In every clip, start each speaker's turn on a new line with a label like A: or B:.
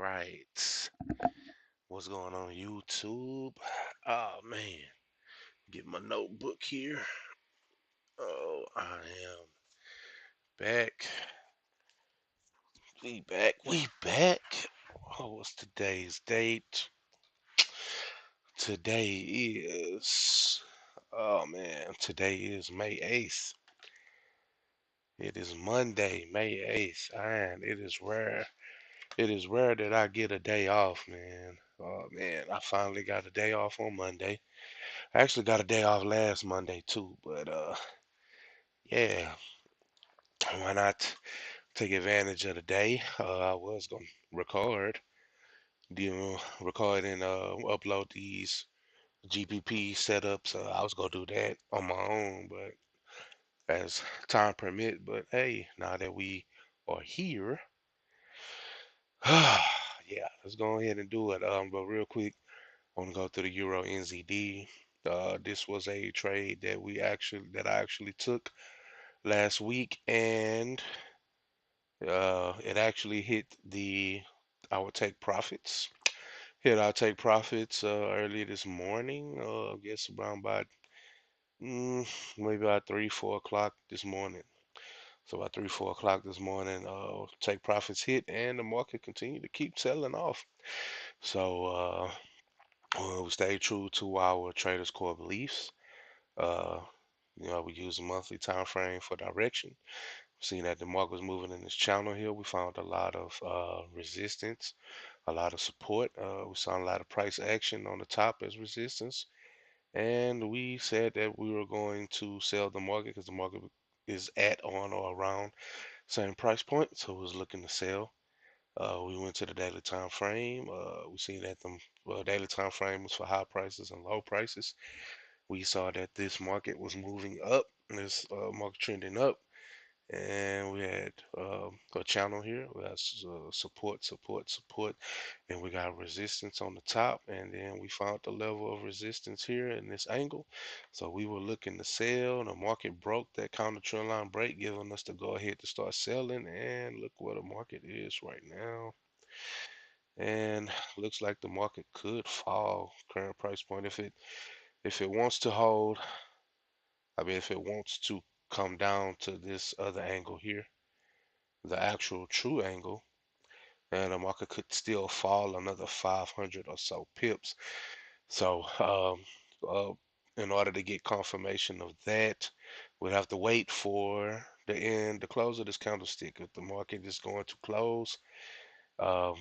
A: right. What's going on YouTube? Oh man, get my notebook here. Oh, I am back. We back. We back. Oh, what's today's date? Today is oh man, today is May 8th. It is Monday, May 8th, and it is rare. It is rare that I get a day off, man. Oh man, I finally got a day off on Monday. I actually got a day off last Monday too, but yeah, why not take advantage of the day? I was gonna record, record and upload these GBP setups. I was gonna do that on my own, but as time permit. But hey, now that we are here, yeah, let's go ahead and do it. But real quick, I want to go through the Euro NZD. This was a trade that I actually took last week, and it actually hit the our take profits. Hit our take profits early this morning. I guess around about mm, maybe about 3, 4 o'clock this morning. So about 3, 4 o'clock this morning, take profits hit, and the market continued to keep selling off. So we stayed true to our traders' core beliefs. Uh, we use a monthly time frame for direction. Seeing that the market was moving in this channel here, we found a lot of resistance, a lot of support. We saw a lot of price action on the top as resistance, and we said that we were going to sell the market because the market is at, on, or around same price point. So we was looking to sell. We went to the daily time frame. We seen that the daily time frame was for high prices and low prices. We saw that this market was moving up, this market trending up, and we had a channel here. We got support, support, support, and we got resistance on the top, and then we found the level of resistance here in this angle. So we were looking to sell. The market broke that counter trend line break, giving us to go ahead to start selling. And look where the market is right now. And looks like the market could fall current price point if it wants to hold. I mean, if it wants to come down to this other angle here, the actual true angle, and the market could still fall another 500 or so pips. So, in order to get confirmation of that, we'd have to wait for the close of this candlestick. If the market is going to close, um,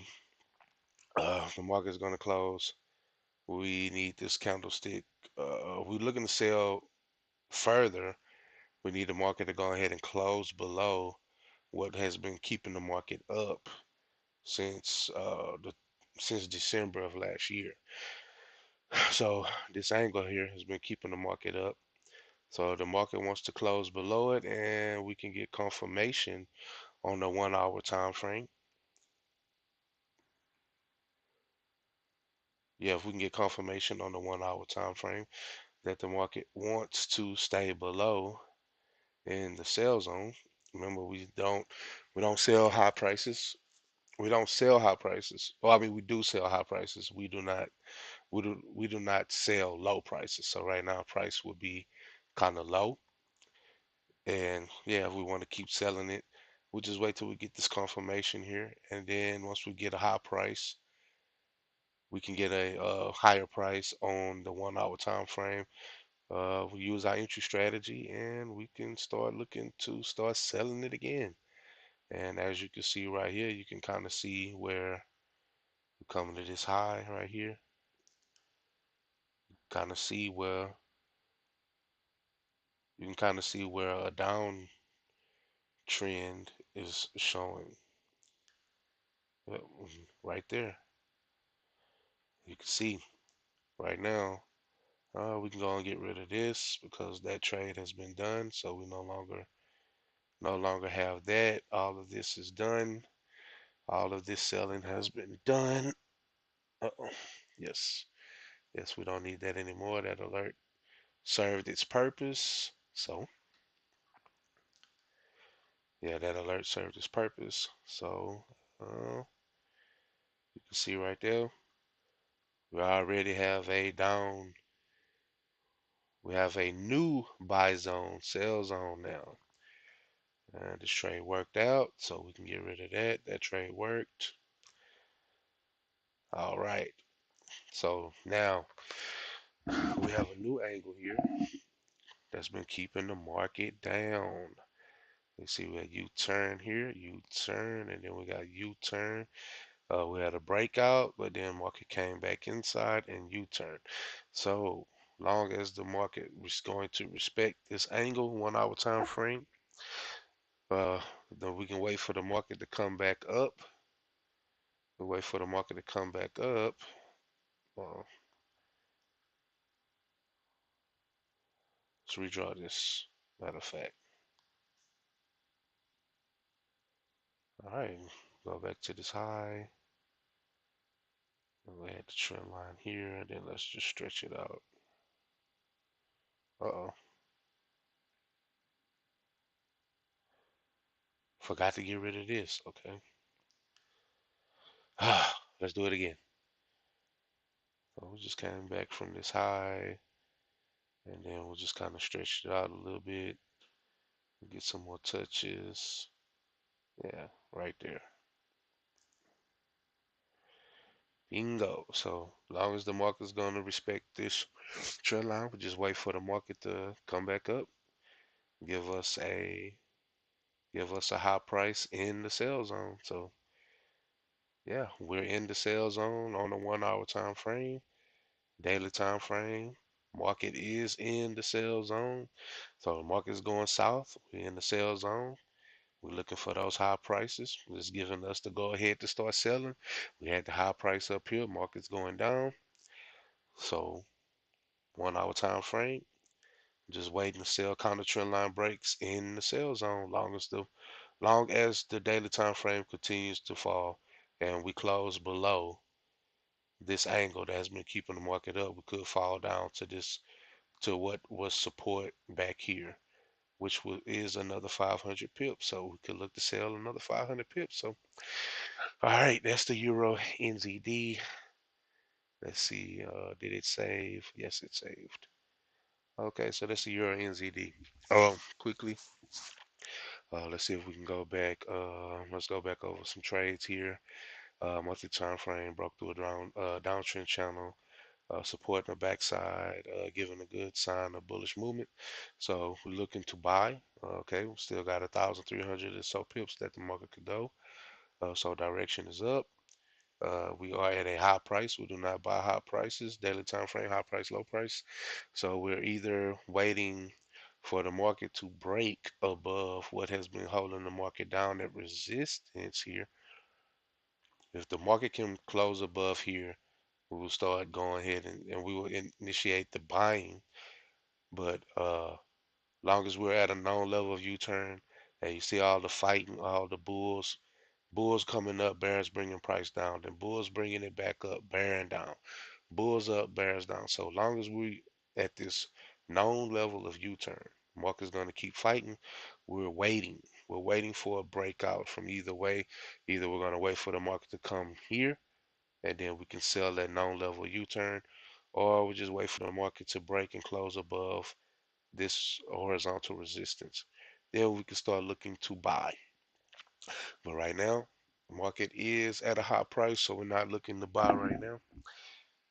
A: the market is going to close. We need this candlestick. We're looking to sell further. We need the market to go ahead and close below what has been keeping the market up since since December of last year. So this angle here has been keeping the market up. So the market wants to close below it, and we can get confirmation on the 1 hour time frame. Yeah, if we can get confirmation on the 1 hour time frame that the market wants to stay below in the sell zone. Remember, we don't sell high prices. We don't sell high prices. Well, I mean, we do sell high prices. We do not sell low prices. So right now, price would be kind of low. And yeah, if we want to keep selling it, we'll just wait till we get this confirmation here. And then once we get a high price, we can get a higher price on the 1 hour time frame. We use our entry strategy, and we can start looking to start selling it again. And as you can see right here, you can kind of see where we're coming to this high right here. Kind of see where You can kind of see where a down trend is showing. Yep, right there. You can see right now. We can go and get rid of this because that trade has been done. So we no longer have that. All of this is done. All of this selling has been done. Uh-oh. Yes. Yes, we don't need that anymore. That alert served its purpose. So, yeah, that alert served its purpose. So, you You see right there, we already have a down, we have a new buy zone, sell zone now. And this trade worked out, so we can get rid of that. That trade worked. All right. So now we have a new angle here that's been keeping the market down. You see we had U-turn here, U-turn, and then we got U-turn. We had a breakout, but then market came back inside and U-turn. So long as the market was going to respect this angle, 1 hour time frame, uh, then we can wait for the market to come back up. We wait for the market to come back up. Uh, let's redraw this. Matter of fact. All right, go back to this high. And we had the trend line here, and then let's just stretch it out. Uh-oh. Forgot to get rid of this. Okay. Let's do it again. So we just came back from this high, and then we'll just kind of stretch it out a little bit. Get some more touches. Yeah, right there. Bingo. So long as the market's going to respect this trend line, we just wait for the market to come back up, give us a give us a high price in the sell zone. So yeah, we're in the sell zone on the 1 hour time frame, daily time frame. Market is in the sell zone. So the market's going south. We're in the sell zone. We're looking for those high prices. It's giving us the go ahead to start selling. We had the high price up here. Market's going down. So 1 hour time frame. Just waiting to sell counter trend line breaks in the sell zone. Long as the daily time frame continues to fall and we close below this angle that has been keeping the market up, we could fall down to this to what was support back here, which is another 500 pips. So we could look to sell another 500 pips. So all right, that's the Euro NZD. Let's see, did it save? Yes, it saved. Okay, so that's the Euro NZD. Quickly, let's see if we can go back. Let's go back over some trades here. Monthly time frame broke through a downtrend channel, supporting the backside, giving a good sign of bullish movement. So we're looking to buy. Okay, we still got 1,300 or so pips that the market could go. So direction is up. We are at a high price. We do not buy high prices. Daily time frame, high price, low price. So we're either waiting for the market to break above what has been holding the market down at resistance here. If the market can close above here, we will start going ahead and we will initiate the buying. But long as we're at a known level of U-turn, and you see all the fighting, all the bulls coming up, bears bringing price down, then bulls bringing it back up, bearing down, bulls up, bears down. So long as we at this known level of U-turn, market's going to keep fighting. We're waiting. We're waiting for a breakout from either way. Either we're going to wait for the market to come here and then we can sell that known level U-turn, or we just wait for the market to break and close above this horizontal resistance. Then we can start looking to buy. But right now, the market is at a high price, so we're not looking to buy right now.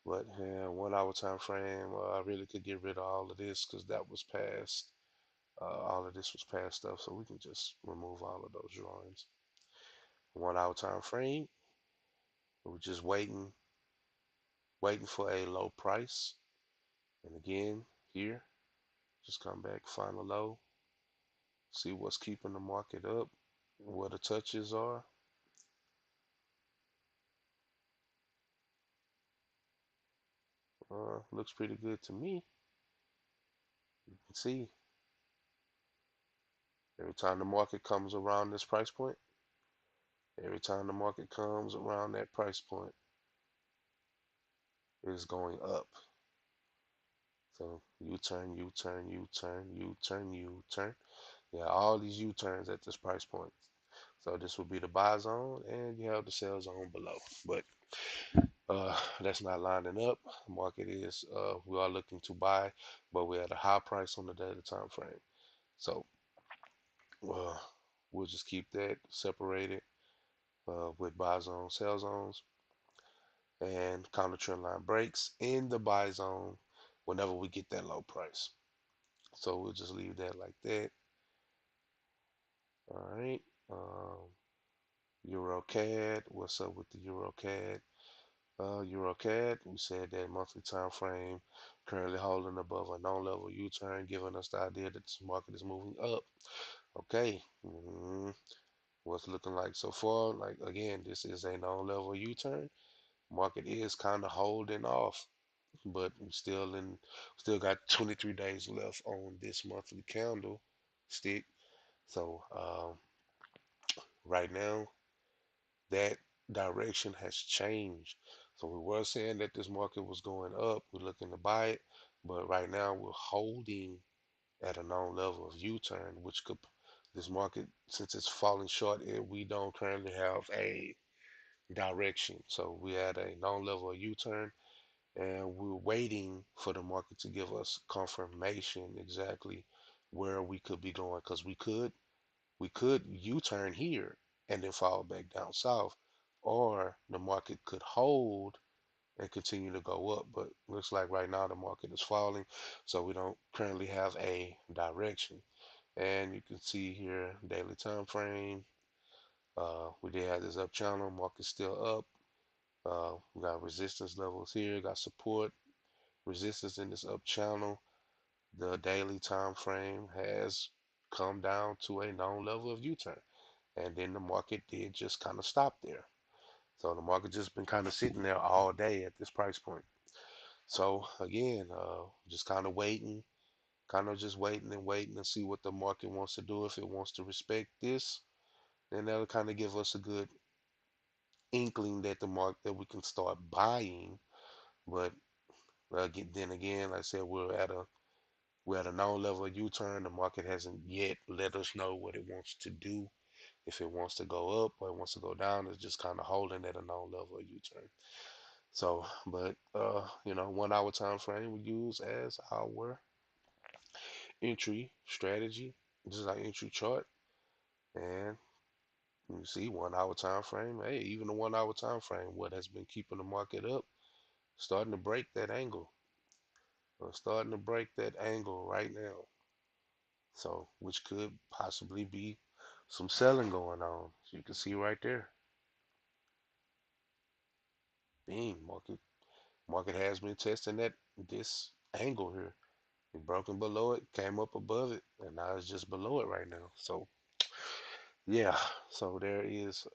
A: But 1 hour time frame, I really could get rid of all of this because that was past. All of this was past stuff, so we can just remove all of those drawings. 1 hour time frame, we're just waiting for a low price. And again, here, just come back, find a low, see what's keeping the market up, where the touches are. Looks pretty good to me. You can see every time the market comes around this price point, every time the market comes around that price point, it is going up. So U-turn, U-turn, U-turn, U-turn, U-turn. Yeah, all these U-turns at this price point. So this would be the buy zone, and you have the sell zone below. But that's not lining up. Market is we are looking to buy, but we're at a high price on the daily time frame. So uh, we'll just keep that separated with buy zone, sell zones, and counter trend line breaks in the buy zone whenever we get that low price. So we'll just leave that like that. All right. Euro CAD. What's up with the Euro CAD? Euro CAD. We said that monthly time frame currently holding above a non-level U-turn, giving us the idea that this market is moving up. Okay. What's looking like so far? Like again, this is a non-level U-turn. Market is kind of holding off, but we still got 23 days left on this monthly candle stick. So right now, that direction has changed. So we were saying that this market was going up. We're looking to buy it, but right now we're holding at a known level of U-turn, which could this market, since it's falling short, we don't currently have a direction. So we had a known level of U-turn, and we're waiting for the market to give us confirmation exactly where we could be going, because we could U-turn here and then fall back down south, or the market could hold and continue to go up. But looks like right now the market is falling, so we don't currently have a direction. And you can see here daily time frame. We did have this up channel, market still up. We got resistance levels here, got support, resistance in this up channel. The daily time frame has come down to a known level of U-turn. And then the market did just kind of stop there. So the market just been kind of sitting there all day at this price point. So again, just kind of waiting, kind of just waiting and waiting to see what the market wants to do. If it wants to respect this, then that'll kind of give us a good inkling that the market that we can start buying. But then again, like I said, we're at a known level of U-turn. The market hasn't yet let us know what it wants to do. If it wants to go up or it wants to go down, it's just kind of holding at a known level of U-turn. So, but 1 hour time frame we use as our entry strategy. This is our entry chart, and you see 1 hour time frame. Hey, even the 1 hour time frame, what has been keeping the market up, starting to break that angle. Starting to break that angle right now. So, which could possibly be some selling going on. So you can see right there. Bing, market has been testing this angle here. It broken below it, came up above it, and now it's just below it right now. So yeah, so there is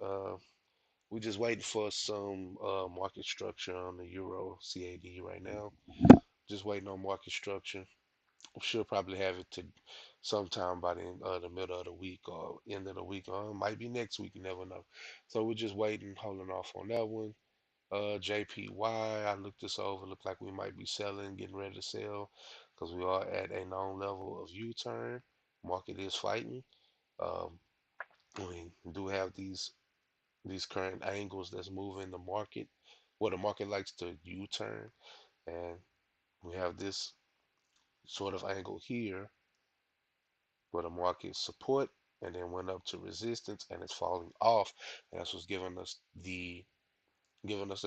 A: we just waiting for some market structure on the Euro CAD right now. Just waiting on market structure. We should probably have it to sometime by the end of the middle of the week or end of the week, or it might be next week, you never know. So we're just waiting, holding off on that one. JPY, I looked this over. Look like we might be selling, getting ready to sell, because we are at a known level of U-turn. Market is fighting. Um, we do have these current angles that's moving the market. Well, the market likes to U-turn, and we have this sort of angle here where the market support and then went up to resistance and it's falling off. And that's what's giving us the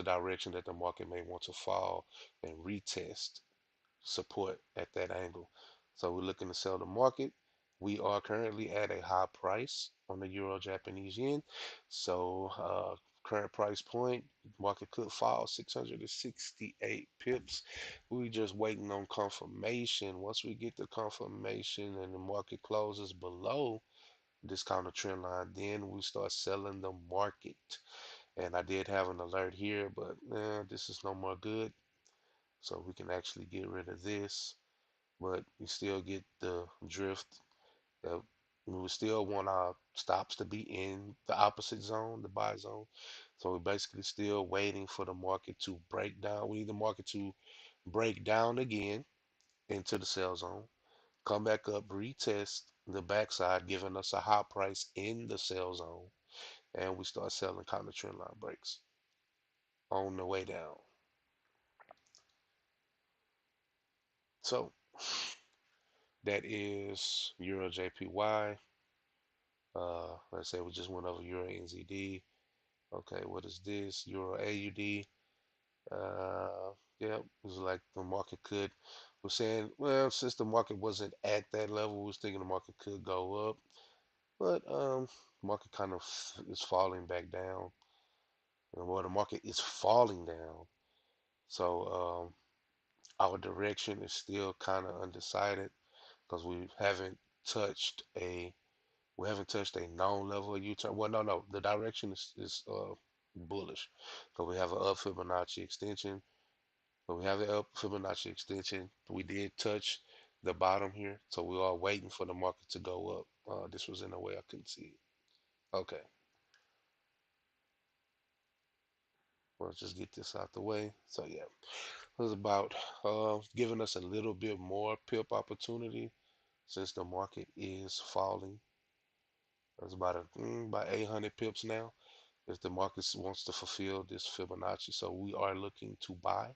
A: direction that the market may want to fall and retest support at that angle. So we're looking to sell the market. We are currently at a high price on the Euro Japanese yen. So current price point, market could fall 668 pips. We just waiting on confirmation. Once we get the confirmation and the market closes below this counter trend line, then we start selling the market. And I did have an alert here, but this is no more good. So we can actually get rid of this, but we still get the drift. Uh, we would still want our stops to be in the opposite zone, the buy zone. So we're basically still waiting for the market to break down. We need the market to break down again into the sell zone, come back up, retest the backside, giving us a high price in the sell zone. and we start selling counter trend line breaks on the way down. So that is Euro JPY. Let's say we just went over Euro NZD. Okay, what is this? Euro AUD. Yeah, it was like the market could. We're saying, well, since the market wasn't at that level, we was thinking the market could go up, but market kind of is falling back down. Well, the market is falling down, so our direction is still kind of undecided because touched a we haven't touched a known level of U-turn. Well, no, the direction is bullish because we have an up Fibonacci extension. But we have the up Fibonacci extension. We did touch the bottom here, so we are waiting for the market to go up. This was in a way I couldn't see it. Okay, well, let's just get this out the way. So yeah, it was about giving us a little bit more pip opportunity since the market is falling. It's about 800 pips now if the market wants to fulfill this Fibonacci. So we are looking to buy.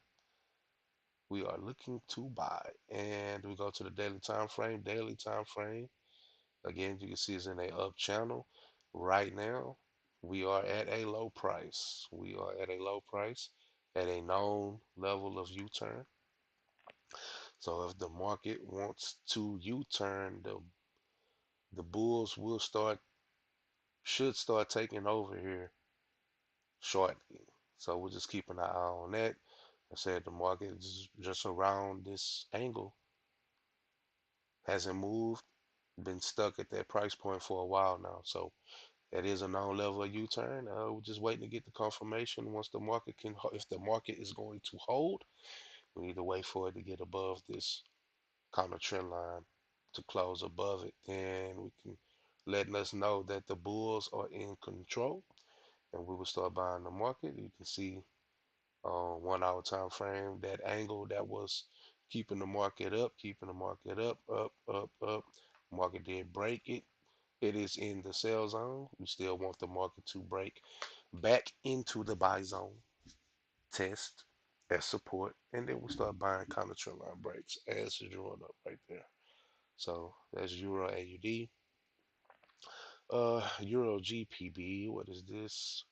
A: We are looking to buy, and we go to the daily time frame. Daily time frame. Again, you can see it's in a up channel. Right now, we are at a low price. We are at a low price at a known level of U-turn. So if the market wants to U-turn, the bulls should start taking over here shortly. So we'll just keep an eye on that. I said the market is just around this angle, hasn't moved, been stuck at that price point for a while now. So that is a known level of U-turn. We're just waiting to get the confirmation once the market if the market is going to hold, we need to wait for it to get above this counter trend line to close above it. Then we can letting us know that the bulls are in control and we will start buying the market. You can see on 1 hour time frame that angle that was keeping the market up. Market did break it. It is in the sell zone. We still want the market to break back into the buy zone, test as support, and then we start buying counter trend line breaks as it's drawing up right there. So that's Euro AUD. Euro GPB. What is this?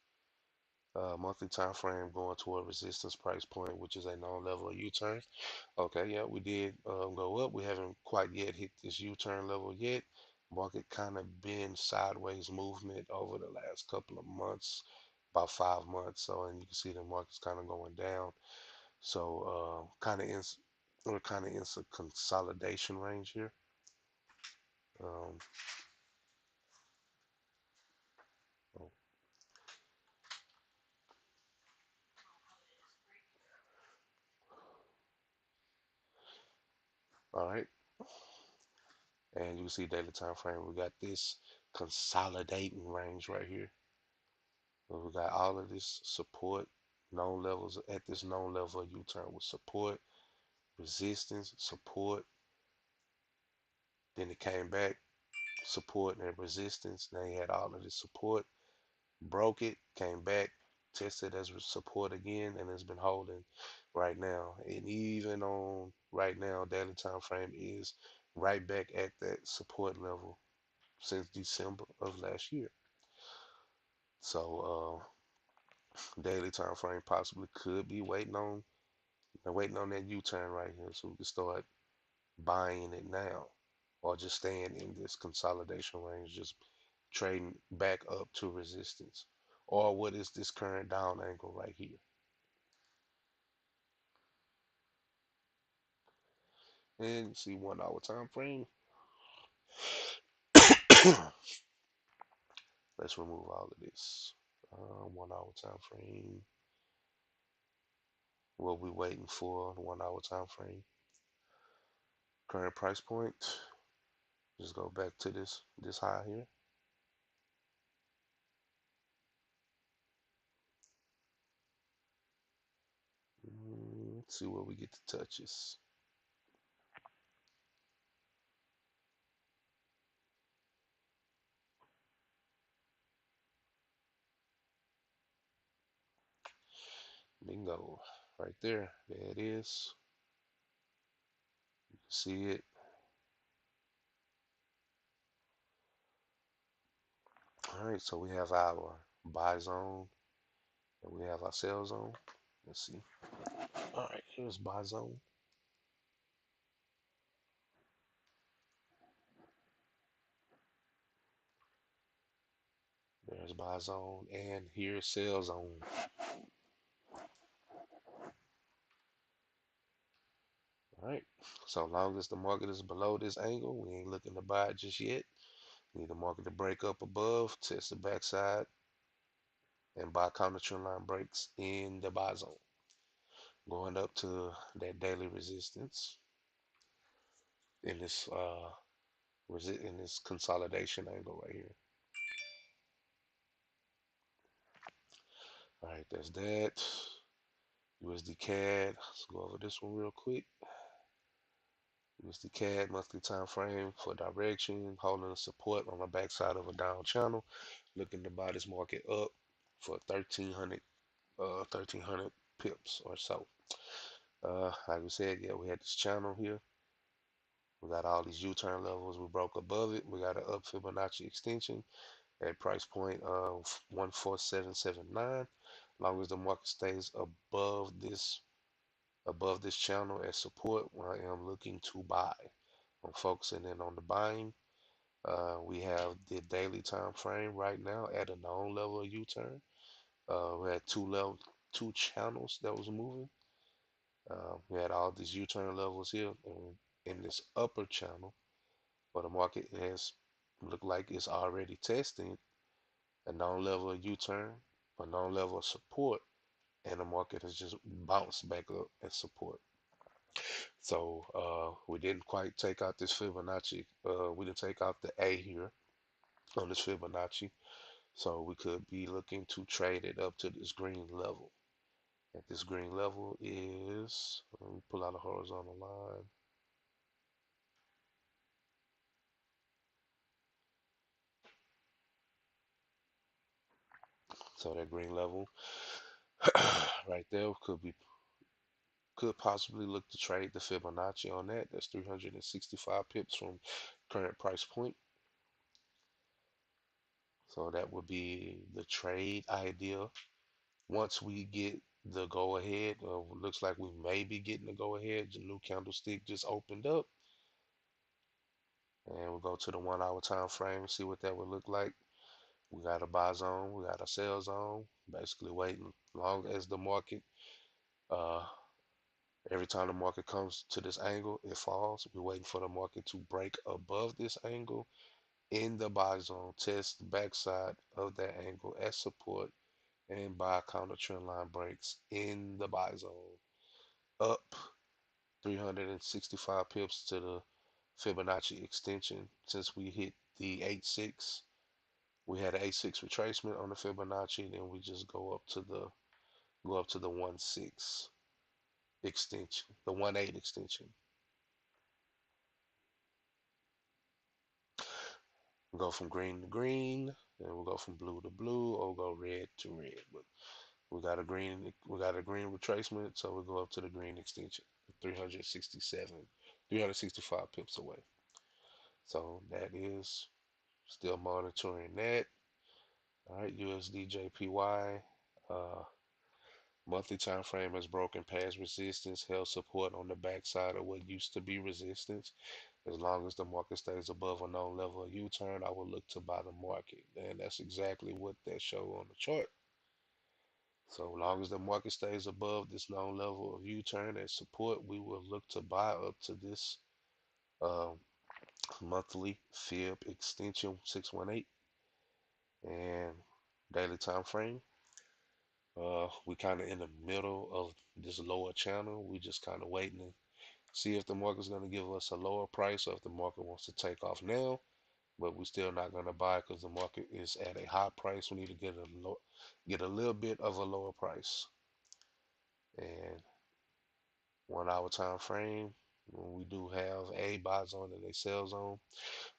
A: Monthly time frame going toward resistance price point, which is a known level of U-turn. Okay, yeah, we did go up. We haven't quite yet hit this U-turn level yet. Market kind of been sideways movement over the last couple of months, about 5 months. So, and you can see the market's kind of going down. So, we're kind of in some consolidation range here. Um, oh, all right, and you can see daily time frame. We got this consolidating range right here. But we got all of this support, known levels at this known level of U-turn with support, resistance, support. Then it came back, support and resistance. Now you had all of this support, broke it, came back, tested as support again, and it's been holding right now. And even on right now, daily time frame is right back at that support level since December of last year. So daily time frame possibly could be waiting on that U-turn right here so we can start buying it now or just staying in this consolidation range, just trading back up to resistance. Or what is this current down angle right here? And you see 1 hour time frame. Let's remove all of this. 1 hour time frame. What we waiting for? 1 hour time frame. Current price point. Just go back to this high here. Let's see where we get the touches. Bingo. Right there. There it is. See it. All right, so we have our buy zone and we have our sell zone. Let's see. All right, here's buy zone. There's buy zone and here's sell zone. All right, so long as the market is below this angle, we ain't looking to buy it just yet. We need the market to break up above, test the backside, and buy counter trend line breaks in the buy zone. Going up to that daily resistance in this in this consolidation angle right here. All right, that's that. USD CAD. Let's go over this one real quick. USD CAD monthly time frame for direction, holding a support on the backside of a down channel. Looking to buy this market up for 1300 pips or so. Like we said, yeah, we had this channel here. We got all these U-turn levels. We broke above it. We got an up Fibonacci extension at price point of 14779. Long as the market stays above this channel as support, I am looking to buy. I'm focusing in on the buying. We have the daily time frame right now at a known level of U-turn. We had two channels that was moving. We had all these U-turn levels here, and in this upper channel, but the market has looked like it's already testing a known level of U-turn, a known level of support, and the market has just bounced back up at support. So we didn't quite take out this Fibonacci. We didn't take out the A here on this Fibonacci. So we could be looking to trade it up to this green level. At this green level is, let me pull out a horizontal line. So that green level right there could possibly look to trade the Fibonacci on that. That's 365 pips from current price point. So that would be the trade idea. Once we get the go ahead, looks like we may be getting the go ahead. The new candlestick just opened up, and we'll go to the 1 hour time frame and see what that would look like. We got a buy zone, we got a sell zone. Basically, waiting long as the market. Uh, every time the market comes to this angle, it falls. We're waiting for the market to break above this angle in the buy zone, test the backside of that angle as support, and buy counter trend line breaks in the buy zone up 365 pips to the Fibonacci extension. Since we hit the 8-6, we had an 8-6 retracement on the Fibonacci, then we just go up to the 1-6 extension, the 1-8 extension. We'll go from green to green, and we'll go from blue to blue, or we'll go red to red. But we got a green retracement, so we'll go up to the green extension, 365 pips away. So that is still monitoring that. All right, USD JPY. Monthly time frame has broken past resistance, held support on the backside of what used to be resistance. As long as the market stays above a known level of U-turn, I will look to buy the market. And that's exactly what that show on the chart. So long as the market stays above this known level of U-turn and support, we will look to buy up to this uh, monthly fib extension 618 and daily time frame. We kind of in the middle of this lower channel. We just kind of waiting to see if the market's going to give us a lower price or if the market wants to take off now. But we're still not going to buy because the market is at a high price. We need to get a little bit of a lower price. And 1 hour time frame, we do have a buy zone and a sell zone.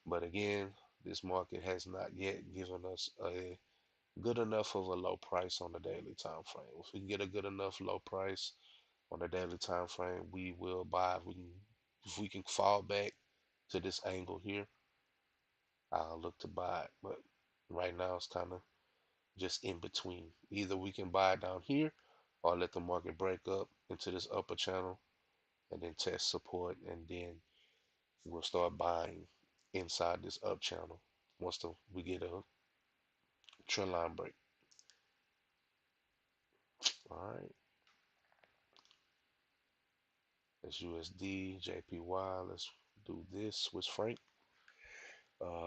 A: But again, this market has not yet given us good enough of a low price on the daily time frame. If we can get a good enough low price on the daily time frame, we will buy. If we can fall back to this angle here, I'll look to buy it. But right now it's kind of just in between. Either we can buy it down here or let the market break up into this upper channel and then test support, and then we'll start buying inside this up channel once we get a trend line break. All right, that's USD, JPY. Let's do this Swiss franc.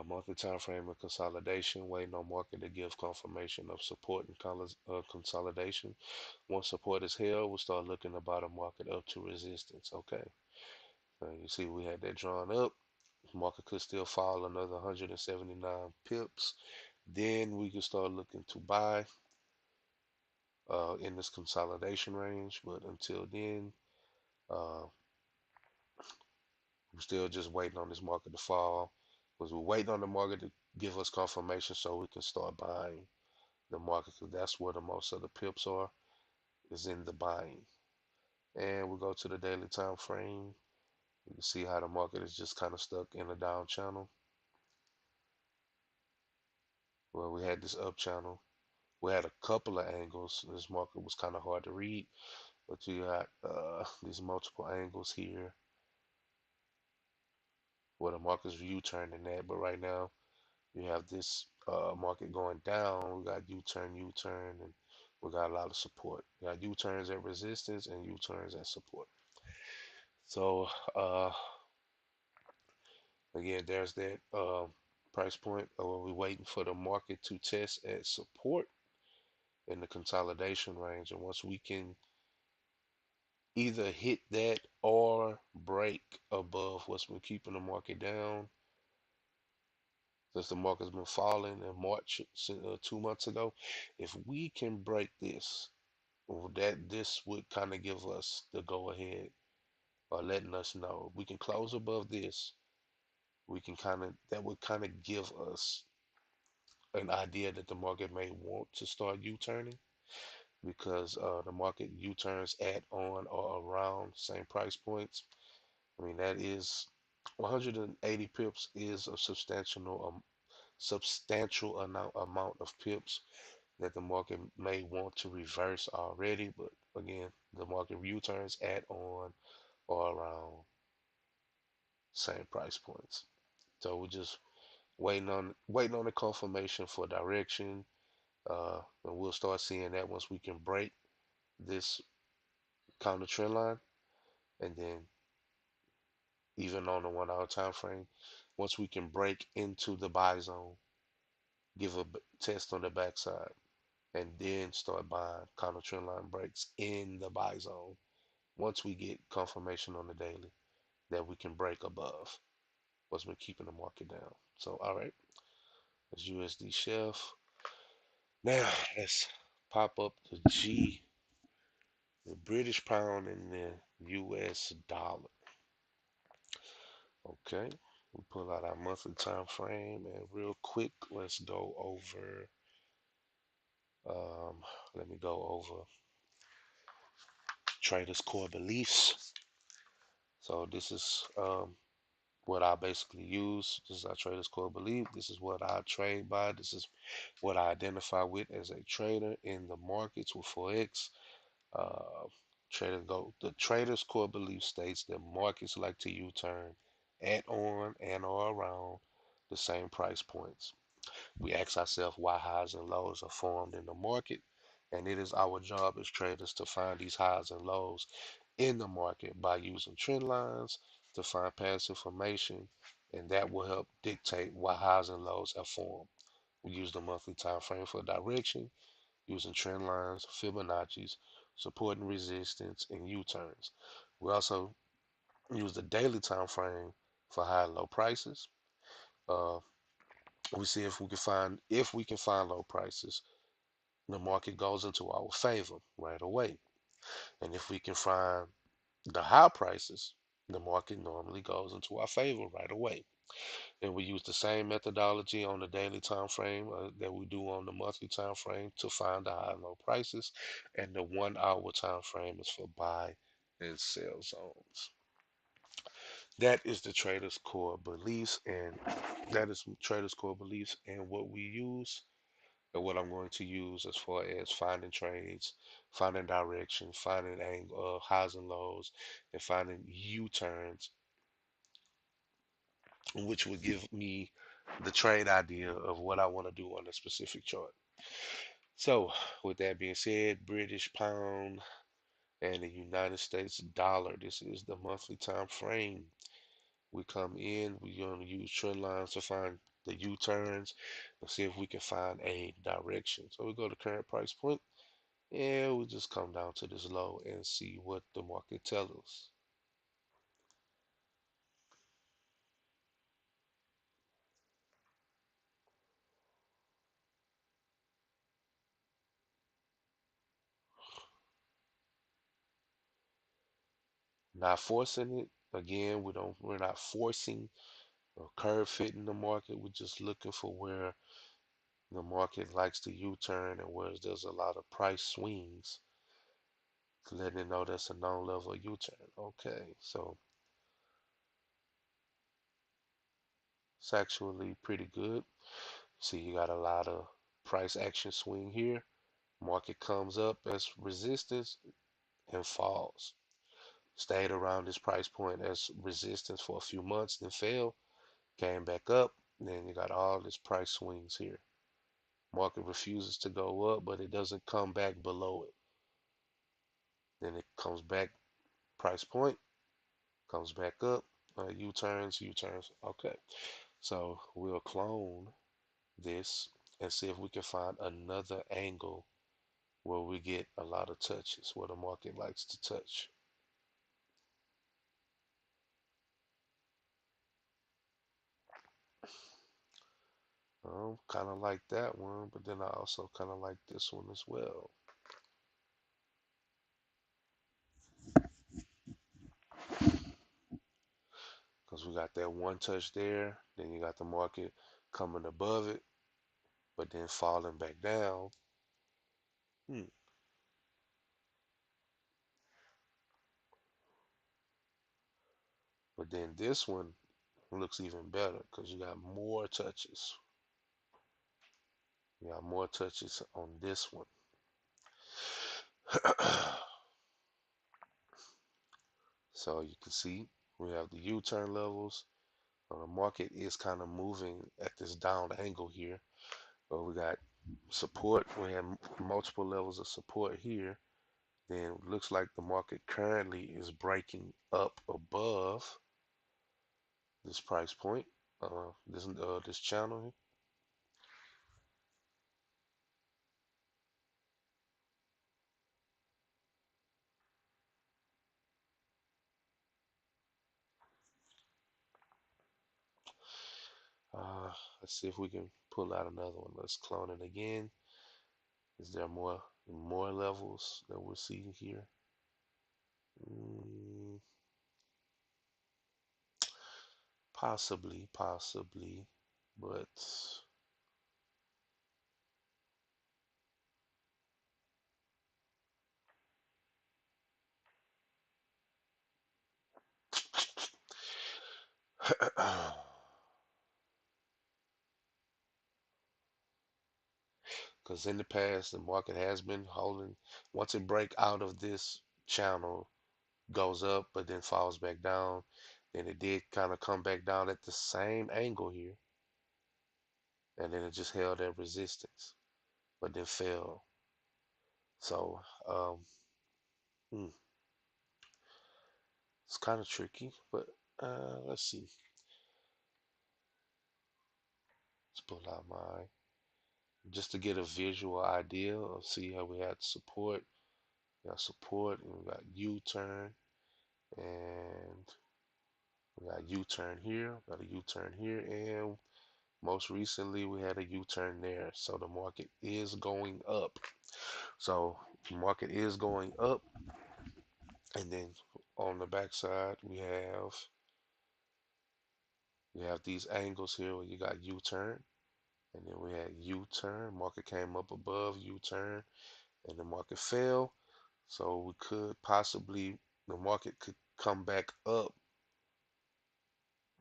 A: Monthly time frame of consolidation, waiting on market to give confirmation of support and consolidation. Once support is held, we'll start looking to buy the market up to resistance. Okay, you see we had that drawn up. Market could still fall another 179 pips. Then we can start looking to buy in this consolidation range. But until then, uh, we're still just waiting on this market to fall because we're waiting on the market to give us confirmation so we can start buying the market, because that's where the most of the pips are, is in the buying. And we go to the daily time frame. You can see how the market is just kind of stuck in a down channel. Well, we had this up channel. We had a couple of angles. This market was kind of hard to read, but you got these multiple angles here where the market's U-turning at. But right now, you have this market going down. We got U-turn, U-turn, and we got a lot of support. We got U-turns at resistance and U-turns at support. So again, there's that price point. We're waiting for the market to test at support in the consolidation range, and once we can either hit that or break above what's been keeping the market down, since the market's been falling in March 2 months ago, if we can break this, well, that this would kind of give us the go ahead, or letting us know we can close above this. We can kind of That would kind of give us an idea that the market may want to start U-turning, because the market U-turns at, on, or around same price points. I mean, that is 180 pips is a substantial amount of pips that the market may want to reverse already. But again, the market U-turns at, on, or around same price points. So we're just waiting on the confirmation for direction. And we'll start seeing that once we can break this counter trend line, and then even on the 1 hour time frame, once we can break into the buy zone, give a test on the backside, and then start buying counter trend line breaks in the buy zone. Once we get confirmation on the daily that we can break above what's been keeping the market down. So, all right, that's USD Chef. Now let's pop up the British pound, and the US dollar. Okay, we pull out our monthly time frame, and real quick, let's go over. Um, Let me go over traders' core beliefs. So this is what I basically use. This is our traders' core belief. This is what I trade by. This is what I identify with as a trader in the markets with Forex. Uh, The trader's core belief states that markets like to U-turn at, on, and or around the same price points. We ask ourselves why highs and lows are formed in the market, and it is our job as traders to find these highs and lows in the market by using trend lines to find past information, and that will help dictate why highs and lows are formed. We use the monthly time frame for direction, using trend lines, Fibonacci's, support and resistance, and U-turns. We also use the daily time frame for high and low prices. Uh, we see if we can find low prices, the market goes into our favor right away. And if we can find the high prices, the market normally goes into our favor right away. And we use the same methodology on the daily time frame that we do on the monthly time frame to find the high and low prices. And the 1 hour time frame is for buy and sell zones. That is the trader's core beliefs, and that is trader's core beliefs and what we use and what I'm going to use as far as finding trades, finding direction, finding highs and lows, and finding U-turns, which would give me the trade idea of what I want to do on a specific chart. So, with that being said, British pound and the United States dollar. This is the monthly time frame. We come in, we're going to use trend lines to find the U-turns and see if we can find a direction. So we go to current price point and we just come down to this low and see what the market tells us. Not forcing it. Again, we're not forcing or curve fitting the market. We're just looking for where the market likes to U-turn and where there's a lot of price swings, letting it know that's a known level of U-turn. Okay, so it's actually pretty good. See, you got a lot of price action swing here. Market comes up as resistance and falls. Stayed around this price point as resistance for a few months, then fell, came back up. Then you got all this price swings here. Market refuses to go up, but it doesn't come back below it. Then it comes back price point, comes back up, U-turns, U-turns. Okay, so we'll clone this and see if we can find another angle where we get a lot of touches, where the market likes to touch. Kind of like that one, but then I also kind of like this one as well. Because we got that one touch there, then you got the market coming above it, but then falling back down. Hmm. But then this one looks even better because you got more touches. You got more touches on this one. So you can see we have the U-turn levels. The market is kind of moving at this down angle here. But we got support. We have multiple levels of support here. Then it looks like the market currently is breaking up above this price point, this channel. Let's see if we can pull out another one. Let's clone it again. Is there more levels that we're seeing here? Mm, possibly, but because in the past the market has been holding. Once it break out of this channel, goes up but then falls back down. Then it did kind of come back down at the same angle here, and then it just held at resistance, but then fell. So hmm, it's kind of tricky, but let's see. Let's pull out mine just to get a visual idea of see how we had support. We got support, and we got U-turn, and we got U-turn here, got a U-turn here, and most recently we had a U-turn there. So the market is going up. So the market is going up, and then on the backside we have You have these angles here where you got U-turn, and then we had U-turn. Market came up above U-turn, and the market fell. So we could possibly, the market could come back up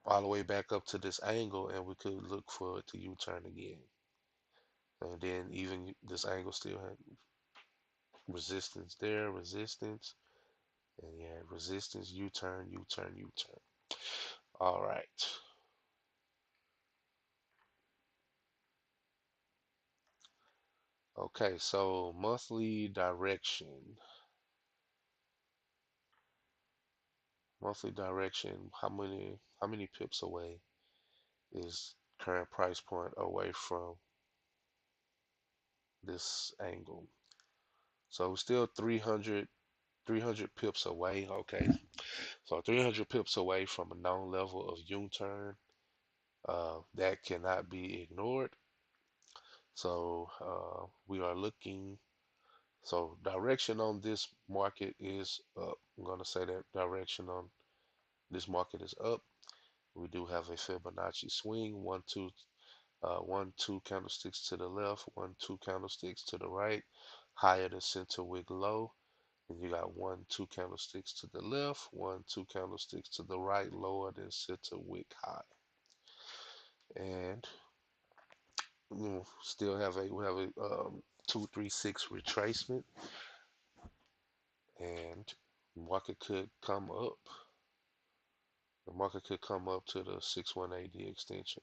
A: all the way back up to this angle, and we could look for it to U-turn again. And then even this angle still had resistance there, resistance, and you had resistance, U-turn, U-turn, U-turn. All right. Okay, so monthly direction. Monthly direction, how many pips away is current price point away from this angle? So still 300 pips away. Okay, so 300 pips away from a known level of U-turn. That cannot be ignored. So we are looking. So direction on this market is up. I'm going to say that direction on this market is up. We do have a Fibonacci swing, one, two candlesticks to the left, one, two candlesticks to the right, higher than center wick low. And you got one, two candlesticks to the left, one, two candlesticks to the right, lower than center wick high. And still have a 236 retracement, and market could come up. The market could come up to the 618D extension.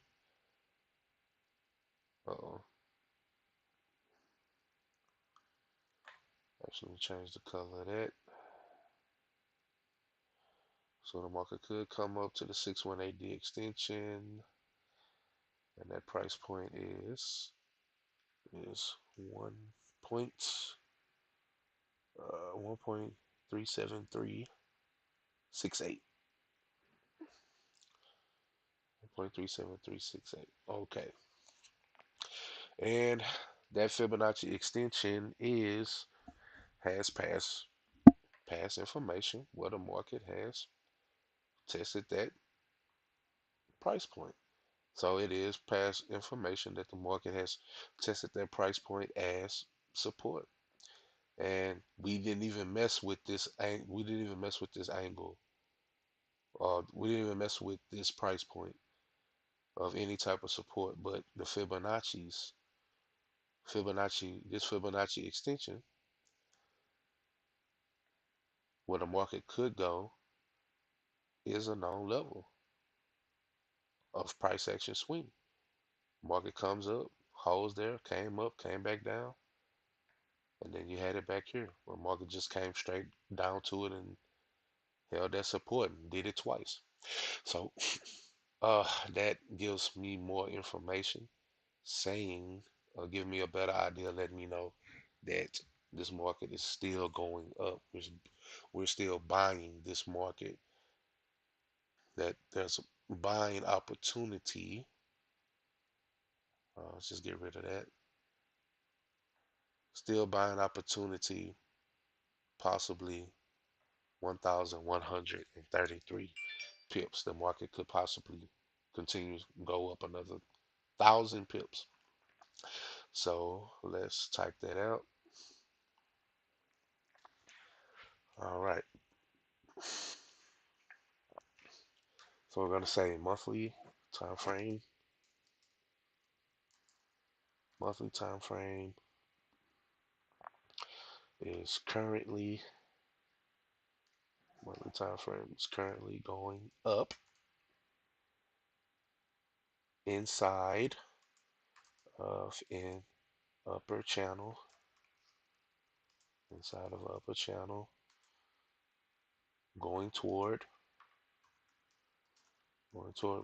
A: Uh-oh. Actually, change the color of that. So the market could come up to the 618D extension, and that price point is 1.37368. 1.37368. Okay. And that Fibonacci extension has past information where the market has tested that price point. So it is past information that the market has tested that price point as support. And we didn't even mess with this we didn't even mess with this angle. We didn't even mess with this price point of any type of support, but the this Fibonacci extension, where the market could go, is a known level of price action swing. Market comes up, holds there, came up, came back down, and then you had it back here where market just came straight down to it and held that support and did it twice. So that gives me more information saying, give me a better idea, letting me know that this market is still going up. We're still buying this market, that there's a buying opportunity. Let's just get rid of that. Still buying opportunity, possibly 1,133 pips. The market could possibly continue to go up another 1,000 pips. So let's type that out. All right. So we're going to say monthly time frame. Monthly time frame is currently monthly time frame is currently going up inside of an upper channel, inside of upper channel, going toward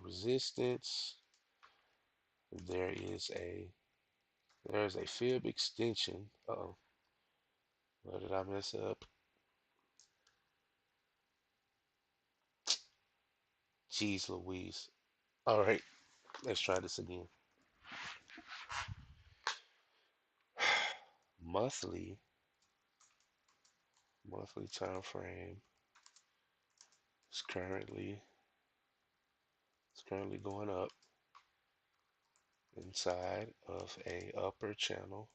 A: resistance. There is a fib extension. Uh-oh, where did I mess up? Jeez Louise. All right, let's try this again. Monthly time frame is currently It's currently going up inside of a upper channel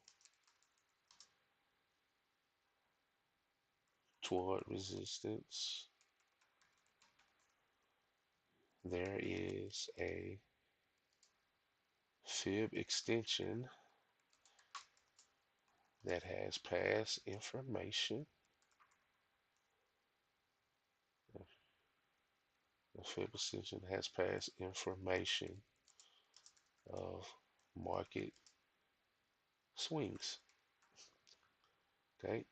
A: toward resistance. There is a fib extension that has past information. The fib extension has past information of market swings. Okay,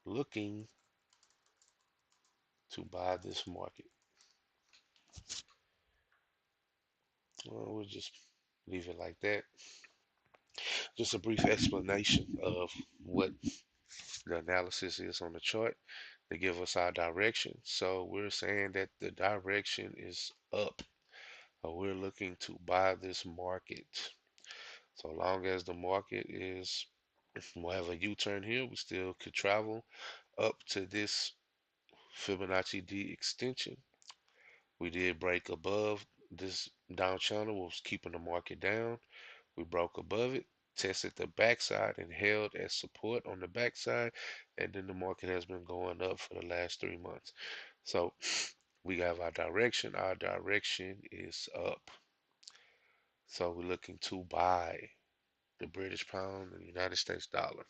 A: looking to buy this market. Well, we'll just leave it like that. Just a brief explanation of what the analysis is on the chart to give us our direction. So we're saying that the direction is up. We're looking to buy this market. So long as the market is, we'll have a U-turn here, we still could travel up to this Fibonacci D extension. We did break above this down channel, was keeping the market down. We broke above it, tested the backside and held as support on the backside, and then the market has been going up for the last 3 months. So we have our direction. Our direction is up. So we're looking to buy the British pound and the United States dollar.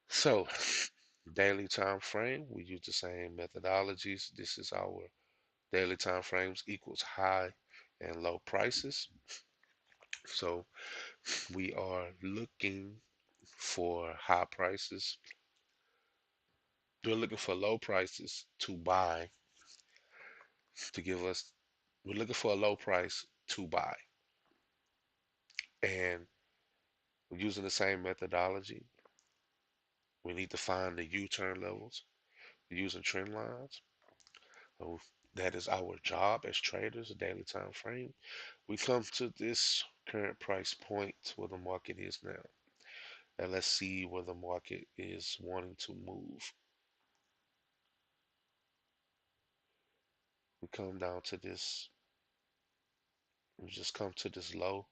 A: So daily time frame, we use the same methodologies. This is our daily time frames equals high and low prices. So we are looking for high prices. We're looking for low prices to buy to give us, we're looking for a low price to buy. And we're using the same methodology. We need to find the U-turn levels using trend lines. So that is our job as traders, a daily time frame. We come to this current price point where the market is now. And let's see where the market is wanting to move. We come down to this, we just come to this low,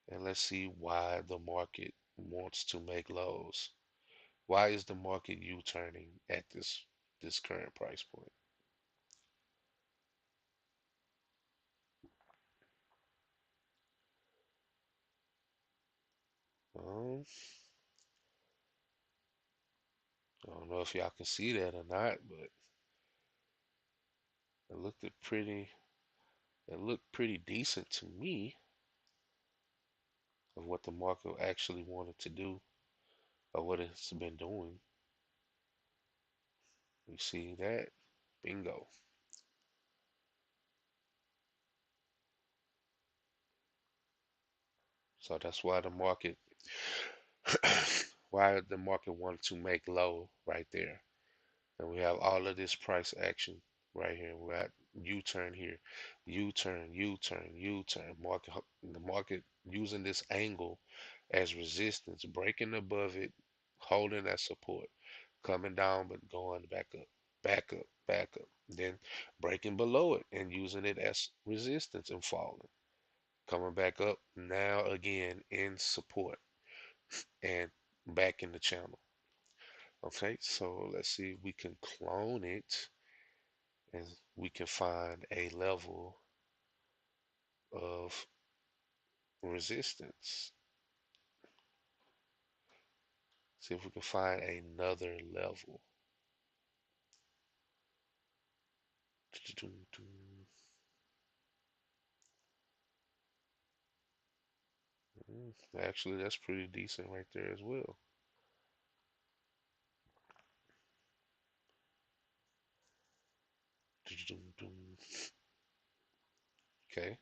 A: and let's see why the market wants to make lows. Why is the market U-turning at this current price point? Um, I don't know if y'all can see that or not, but it looked pretty it looked pretty decent to me of what the market actually wanted to do or what it's been doing. You see that? Bingo. So that's why the market why the market wanted to make low right there. And we have all of this price action right here. We got U-turn here, U-turn, U-turn, U-turn. The market using this angle as resistance, breaking above it, holding that support, coming down but going back up, back up, back up, then breaking below it and using it as resistance and falling, coming back up now again in support and back in the channel. Okay, so let's see if we can clone it and we can find a level of resistance. See if we can find another level. Actually, that's pretty decent right there as well. Okay.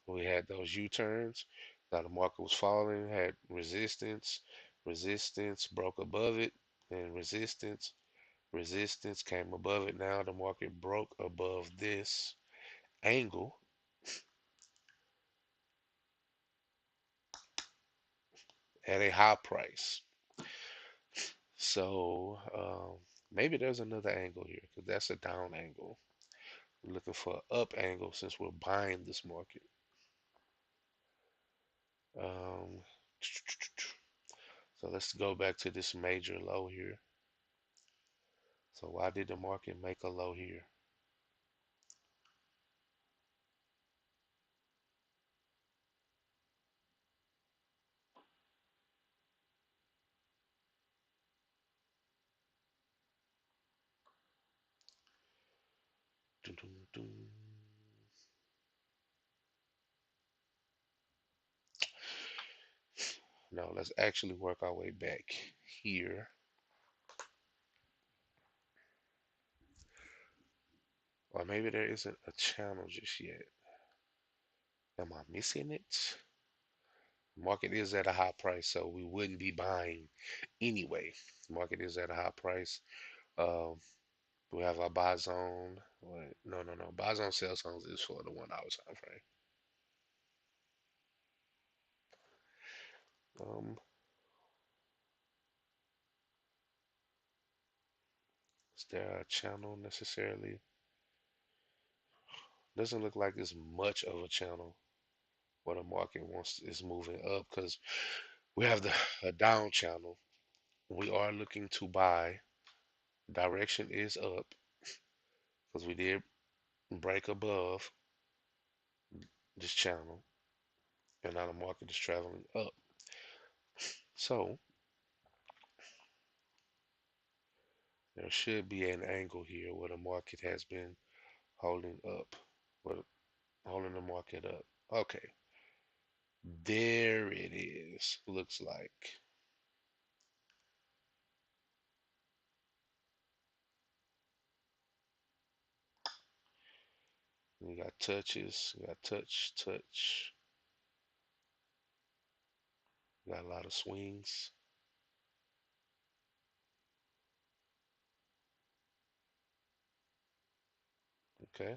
A: We had those U-turns. Now the market was falling, had resistance, resistance, broke above it, and resistance, resistance came above it. Now the market broke above this angle at a high price. So maybe there's another angle here because that's a down angle. We're looking for an up angle since we're buying this market. Um, so let's go back to this major low here. So why did the market make a low here? Dun, dun, dun. No, let's actually work our way back here. Or maybe there isn't a channel just yet. Am I missing it? Market is at a high price, so we wouldn't be buying anyway. Market is at a high price. Um, we have our buy zone. Wait, no, no, no. Buy zone, sell zones is for the 1 hour time frame. Um, is there a channel necessarily? Doesn't look like it's much of a channel where the market wants is moving up because we have the a down channel. We are looking to buy. Direction is up because we did break above this channel, and now the market is traveling up. So there should be an angle here where the market has been holding up, where holding the market up. Okay, there it is. Looks like we got touches, we got touch, touch, we got a lot of swings. Okay,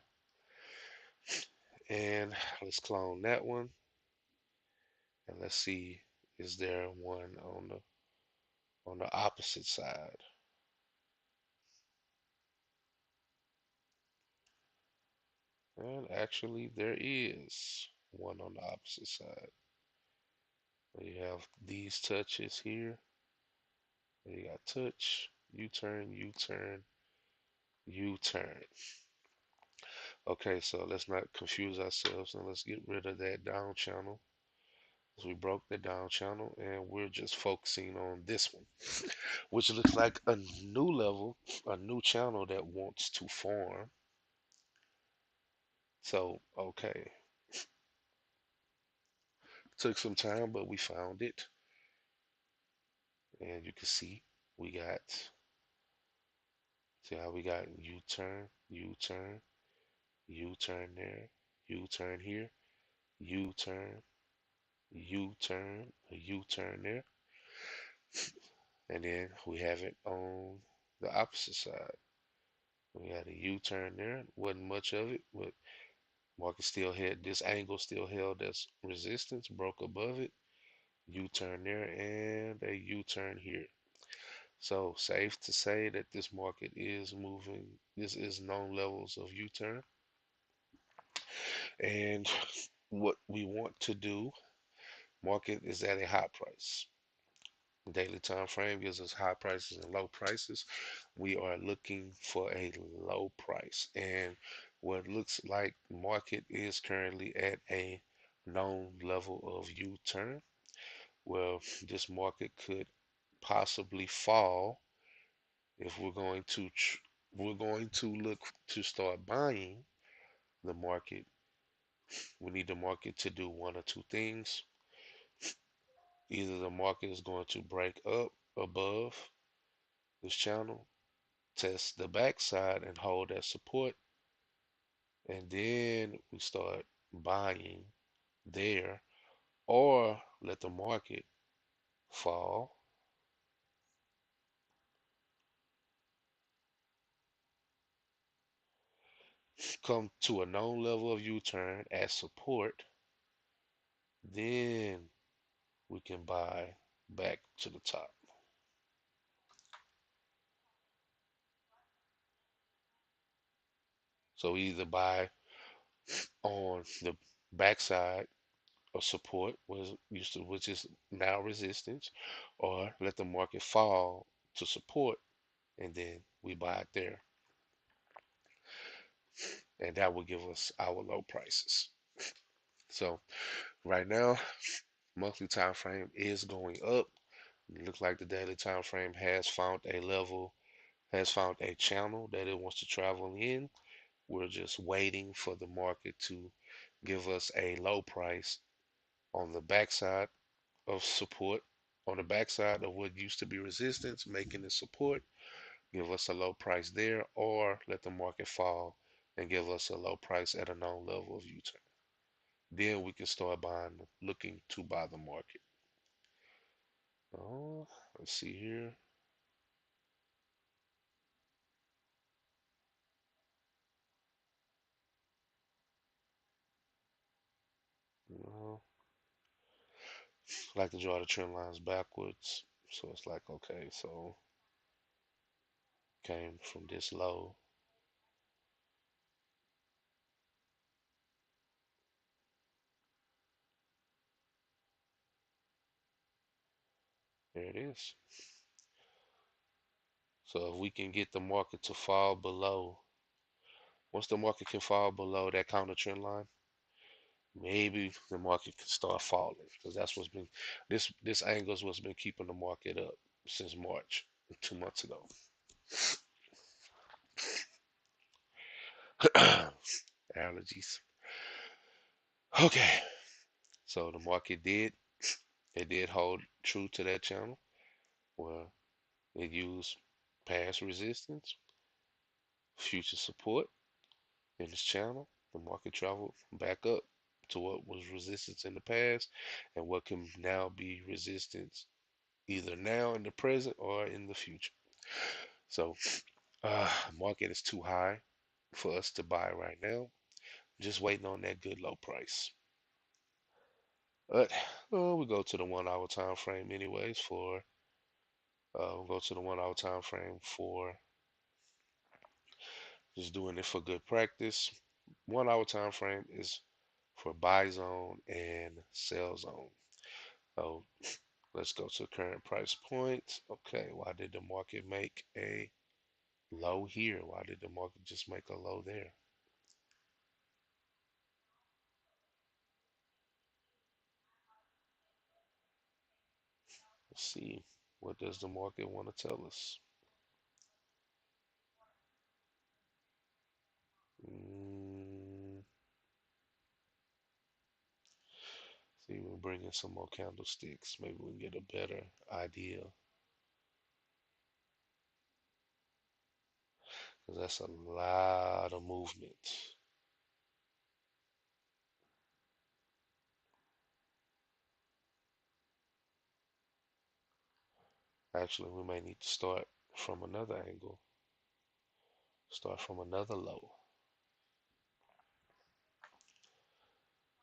A: and let's clone that one, and let's see is there one on the opposite side. And actually, there is one on the opposite side. You have these touches here. You got touch, U-turn, U-turn, U-turn. Okay, so let's not confuse ourselves and let's get rid of that down channel. So we broke the down channel and we're just focusing on this one, which looks like a new level, a new channel that wants to form. So, okay, took some time, but we found it. And you can see we got, see how we got U-turn, U-turn, U-turn there, U-turn here, U-turn, U-turn, a U-turn there. And then we have it on the opposite side. We had a U-turn there. Wasn't much of it, but market still had this angle still held as resistance, broke above it. U-turn there and a U-turn here. So safe to say that this market is moving. This is known levels of U-turn. And what we want to do, market is at a high price. Daily time frame gives us high prices and low prices. We are looking for a low price. And what looks like market is currently at a known level of U-turn. Well, this market could possibly fall if we're going to look to start buying the market. We need the market to do one or two things. Either the market is going to break up above this channel, test the backside and hold that support, and then we start buying there, or let the market fall, come to a known level of U-turn as support, then we can buy back to the top. So we either buy on the backside of support was used to, which is now resistance, or let the market fall to support, and then we buy it there, and that will give us our low prices. So right now, monthly time frame is going up. It looks like the daily time frame has found a level, has found a channel that it wants to travel in. We're just waiting for the market to give us a low price on the backside of support, on the backside of what used to be resistance, making it support, give us a low price there, or let the market fall and give us a low price at a known level of U-turn. Then we can start buying, looking to buy the market. Oh, let's see here. Uh, like to draw the trend lines backwards. So it's like, okay, so came from this low. There it is. So if we can get the market to fall below, once the market can fall below that counter trend line, maybe the market can start falling because that's what's been this angle is what's been keeping the market up since March, 2 months ago. Allergies. Okay, so the market did it did hold true to that channel where it used past resistance, future support in this channel. The market traveled back up to what was resistance in the past and what can now be resistance either now in the present or in the future. So market is too high for us to buy right now. Just waiting on that good low price. But we go to the 1 hour time frame anyways for we'll go to the 1 hour time frame for just doing it for good practice. 1 hour time frame is for buy zone and sell zone. So let's go to current price points. Okay, why did the market make a low here? Why did the market just make a low there? Let's see. What does the market want to tell us? Mm, see, we'll bring in some more candlesticks. Maybe we can get a better idea. Because that's a lot of movement. Actually, we may need to start from another angle. Start from another low.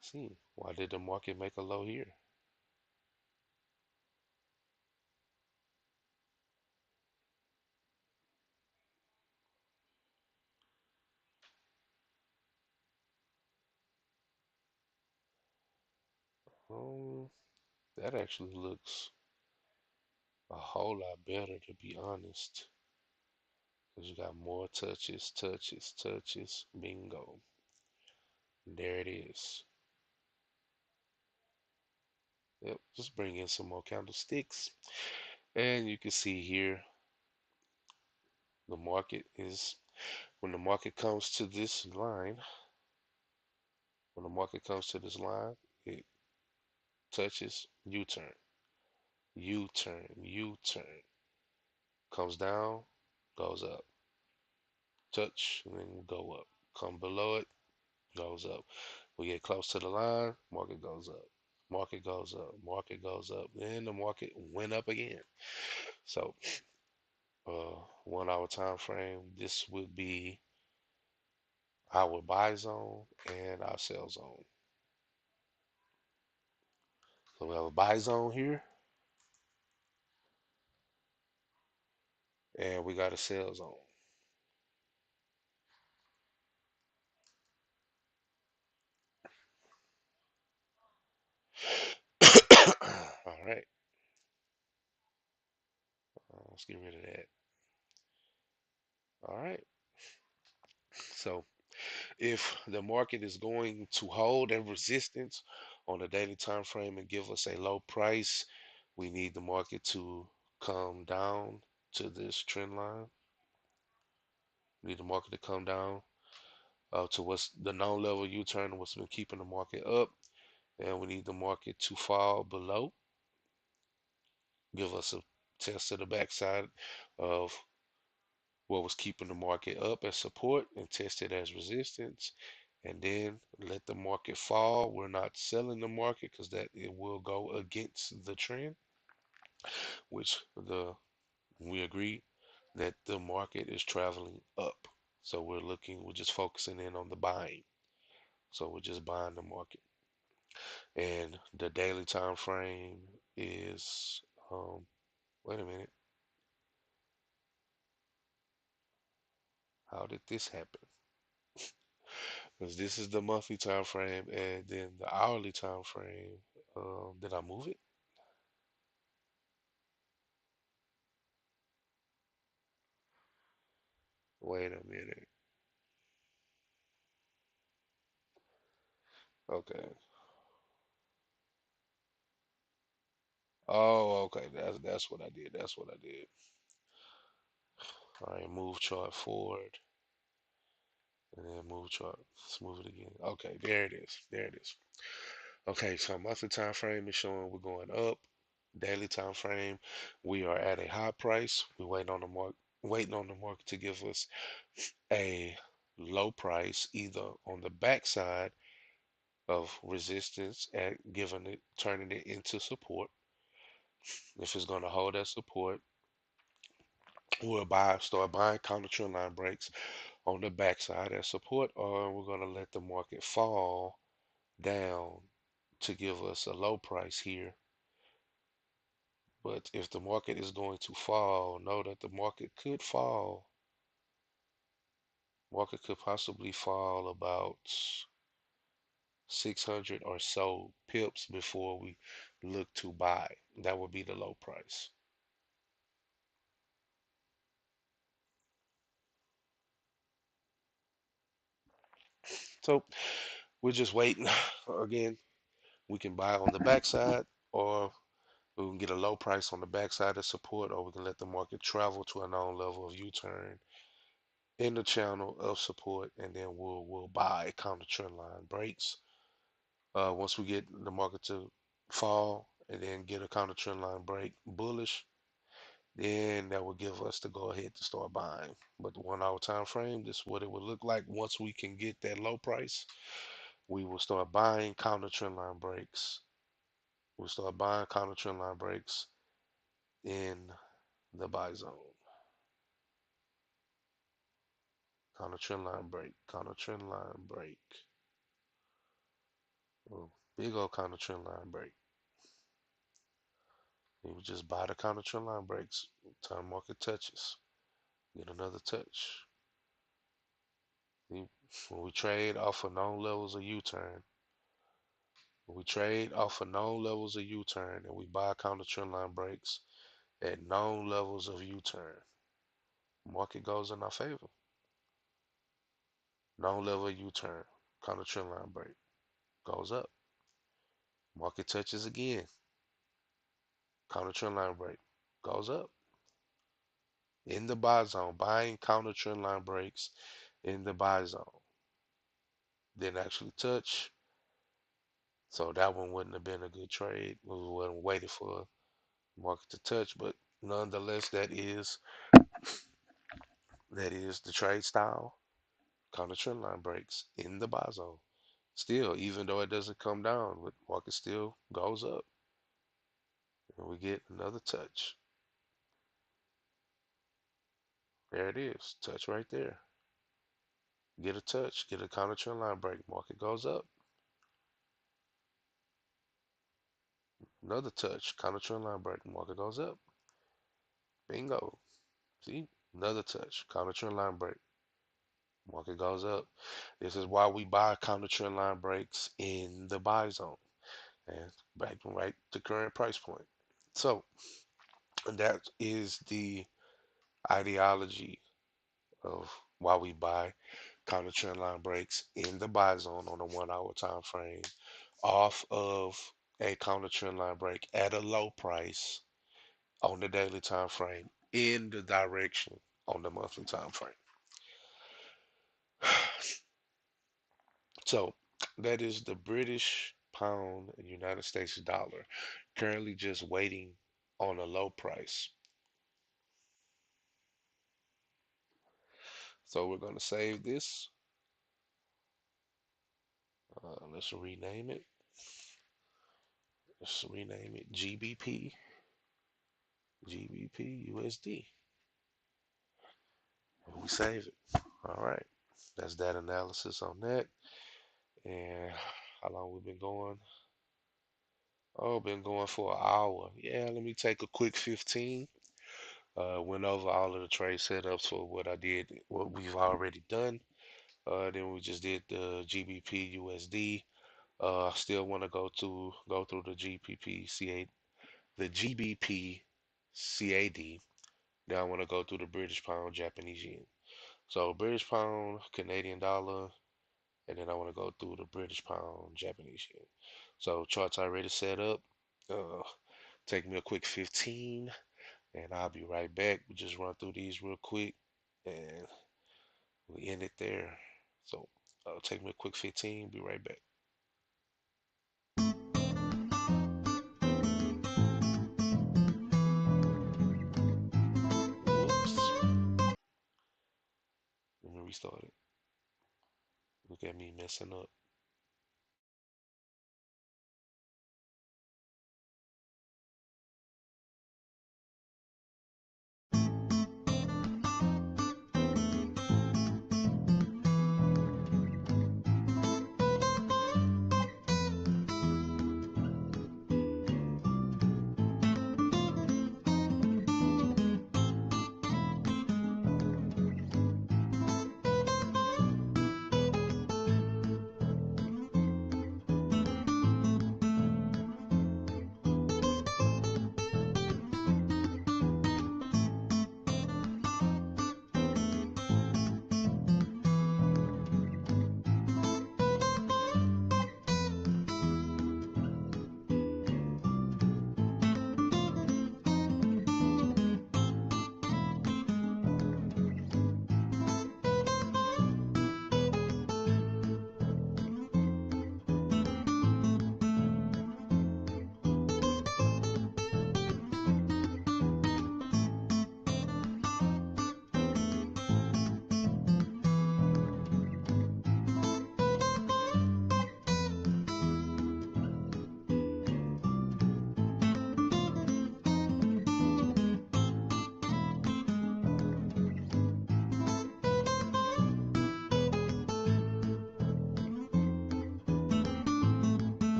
A: See, why did the market make a low here? Um, that actually looks a whole lot better, to be honest. Because you got more touches, touches, touches. Bingo. There it is. Yep, just bring in some more candlesticks. And you can see here the market is, when the market comes to this line, when the market comes to this line, it touches U-turn, U-turn, U-turn. Comes down, goes up. Touch, and then go up. Come below it, goes up. We get close to the line, market goes up. Market goes up, market goes up. Then the market went up again. So 1 hour time frame, this would be our buy zone and our sell zone. So we have a buy zone here and we got a sell zone. All right. Let's get rid of that. All right. So if the market is going to hold a resistance on a daily time frame and give us a low price, we need the market to come down to this trend line. We need the market to come down to what's the non-level U-turn, what's been keeping the market up, and we need the market to fall below, give us a test to the backside of what was keeping the market up as support and test it as resistance, and then let the market fall. We're not selling the market because that it will go against the trend, which the we agree that the market is traveling up. So we're just focusing in on the buying. So we're just buying the market. And the daily time frame is wait a minute, how did this happen? Because this is the monthly time frame and then the hourly time frame. Did I move it? Wait a minute. Okay. Oh, okay. That's what I did. That's what I did. All right, move chart forward and then move chart. Let's move it again. Okay, there it is. There it is. Okay, so monthly time frame is showing we're going up. Daily time frame, we are at a high price. We're waiting on the market to give us a low price, either on the backside of resistance at giving it, turning it into support. If it's going to hold that support, start buying counter trend line breaks on the backside as support, or we're going to let the market fall down to give us a low price here. But if the market is going to fall, know that the market could fall. Market could possibly fall about 600 or so pips before we look to buy. That would be the low price. So we're just waiting. Again, we can buy on the backside, or we can get a low price on the backside of support, or we can let the market travel to a known level of U-turn in the channel of support, and then we'll buy counter trend line breaks. Once we get the market to fall and then get a counter trend line break bullish, then that will give us to go ahead to start buying. But the 1 hour time frame, this is what it would look like once we can get that low price. We will start buying counter trend line breaks. We'll start buying counter trend line breaks in the buy zone. Counter trend line break, counter trend line break. Oh, big old counter trend line break. You would just buy the counter trend line breaks. Time market touches. Get another touch. When we trade off of known levels of U-turn, when we trade off of known levels of U-turn and we buy counter trend line breaks at known levels of U-turn, market goes in our favor. Known level of U-turn, counter trend line break, goes up. Market touches again, counter trend line break, goes up. In the buy zone, buying counter trend line breaks in the buy zone. Didn't actually touch, so that one wouldn't have been a good trade. We wouldn't waited for market to touch, but nonetheless, that is the trade style. Counter trend line breaks in the buy zone. Still, even though it doesn't come down, the market still goes up, and we get another touch. There it is, touch right there. Get a touch, get a counter trend line break. Market goes up. Another touch, counter trend line break. Market goes up. Bingo. See, another touch, counter trend line break. Market goes up. This is why we buy counter trend line breaks in the buy zone. And back right the current price point. So that is the ideology of why we buy counter trend line breaks in the buy zone on a 1 hour time frame off of a counter trend line break at a low price on the daily time frame in the direction on the monthly time frame. So that is the British pound and United States dollar currently just waiting on a low price. So we're going to save this. Let's rename it. Let's rename it GBP, GBP USD. We save it. All right. That's that analysis on that. And how long we been going? Oh, been going for an hour. Yeah, let me take a quick 15. Went over all of the trade setups for what I did, what we've already done. Then we just did the GBP USD. I still want to go through the GBP CA, the GBP CAD. Then I want to go through the British pound, Japanese yen. So British pound, Canadian dollar, and then I want to go through the British pound, Japanese yen. So charts already set up. Uh, Take me a quick 15, and I'll be right back. We just run through these real quick, and we end it there. So take me a quick 15. Be right back. Whoops. Let me restart it. Look at me messing up.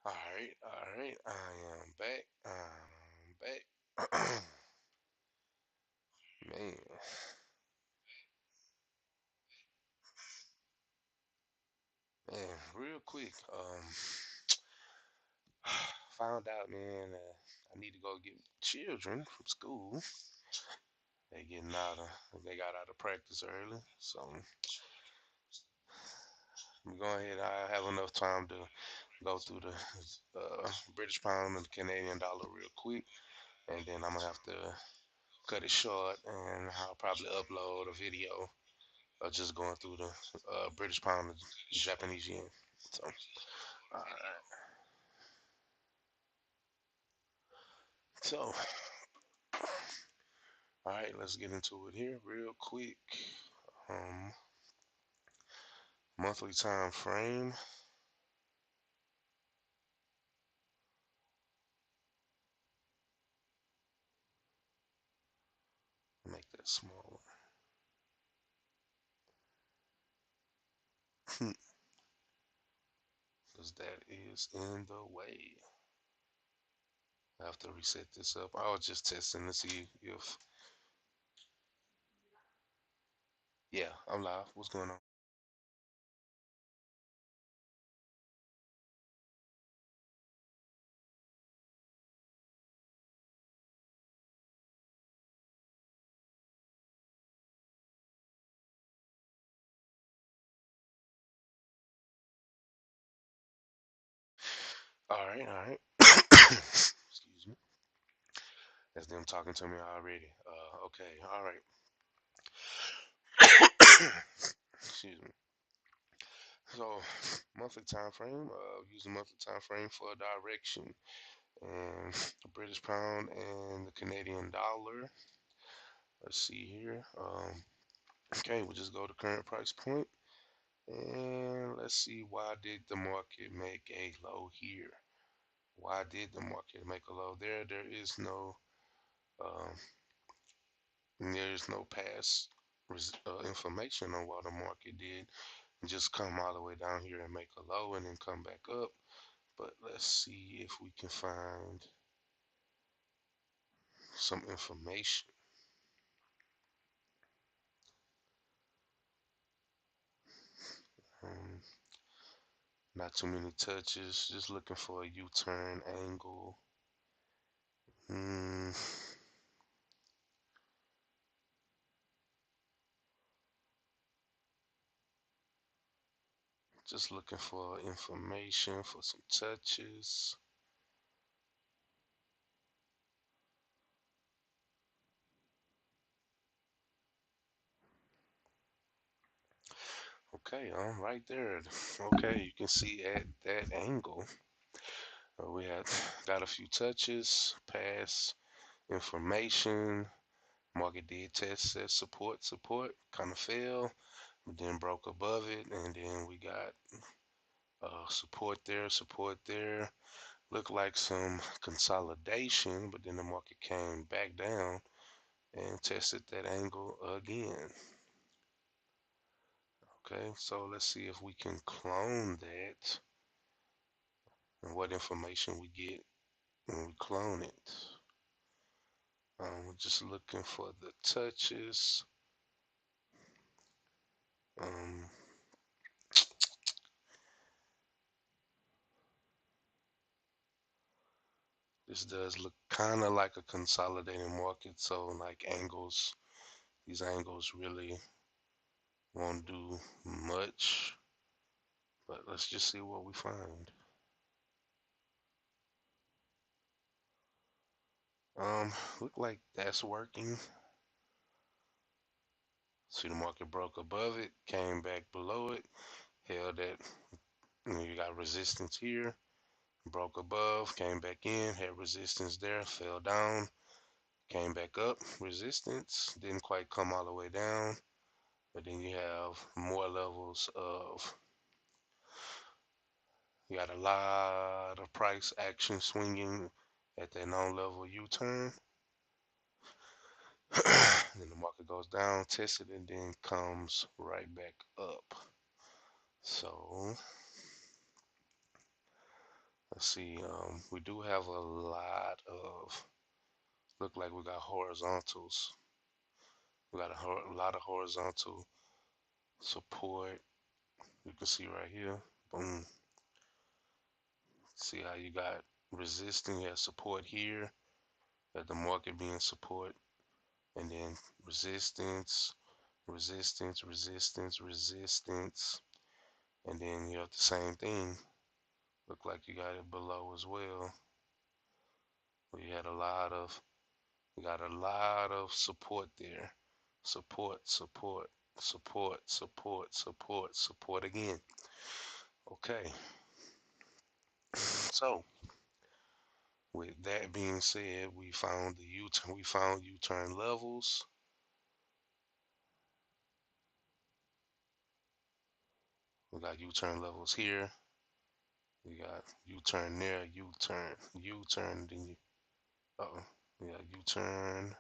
A: All right. I am back. I'm back. Man, man, real quick. Found out, man, I need to go get children from school. They getting they got out of practice early, so I'm going ahead. I have enough time to go through the British pound and the Canadian dollar real quick, and then I'm gonna have to cut it short, and I'll probably upload a video of just going through the British pound and Japanese yen. So, all right. So, all right, let's get into it here real quick. Um, Monthly time frame. Make that smaller. Because that is in the way. I have to reset this up. I was just testing to see if, yeah, I'm live. What's going on? All right. Excuse me. That's them talking to me already. Okay, all right. Excuse me. So, monthly time frame. Use the monthly time frame for direction, and the British pound and the Canadian dollar. Let's see here. Okay, we'll just go to current price point, and let's see why did the market make a low here? Why did the market make a low there? Um, there is no past information on what the market did. Just come all the way down here and make a low and then come back up. But let's see if we can find some information. Um, Not too many touches. Just looking for a U-turn angle. Mm, just looking for information for some touches. Okay, right there. Okay, you can see at that angle, we had got a few touches, pass information. Market did test that support, kind of fell, but then broke above it, and then we got support there. Looked like some consolidation, but then the market came back down and tested that angle again. Okay, so let's see if we can clone that and what information we get when we clone it. We're just looking for the touches. Um, this does look kind of like a consolidating market, so like these angles really won't do much. But let's just see what we find. Look like that's working. See the market broke above it, came back below it, held that. You got resistance here, broke above, came back in, had resistance there, fell down, came back up, resistance, didn't quite come all the way down, but then you have more levels of, you got a lot of price action swinging at that non-level U-turn. Then the market goes down, tests it, and then comes right back up. So Let's see. We do have a lot of, look like we got horizontals. We got a lot of horizontal support. You can see right here. Boom. See how you got resistance, you have support here, at the market being support, and then resistance, resistance, resistance, resistance, and then you have the same thing. Look like you got it below as well. We had a lot of, we got a lot of support there. Support, support, support, support, support, support again. Okay, so with that being said, we found the U-turn, we found U-turn levels. We got U-turn levels here. We got U-turn there, U-turn, U-turn, then you, uh-oh. We got U-turn,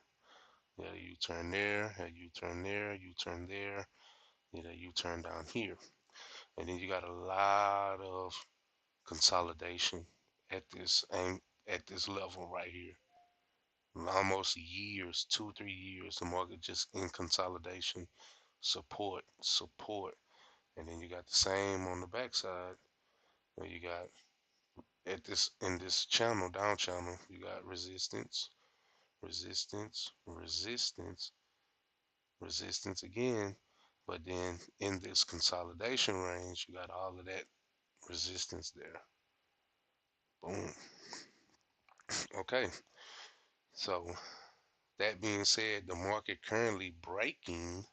A: we got a U-turn there, a U-turn there, U-turn there, you got a U-turn down here. And then you got a lot of consolidation at at this level right here. Almost years, 2, 3 years, the market just in consolidation, support, support. And then you got the same on the backside where you got at this in this channel, down channel, you got resistance, resistance, resistance, resistance again. But then in this consolidation range, you got all of that resistance there. Boom. Okay. So that being said, the market currently breaking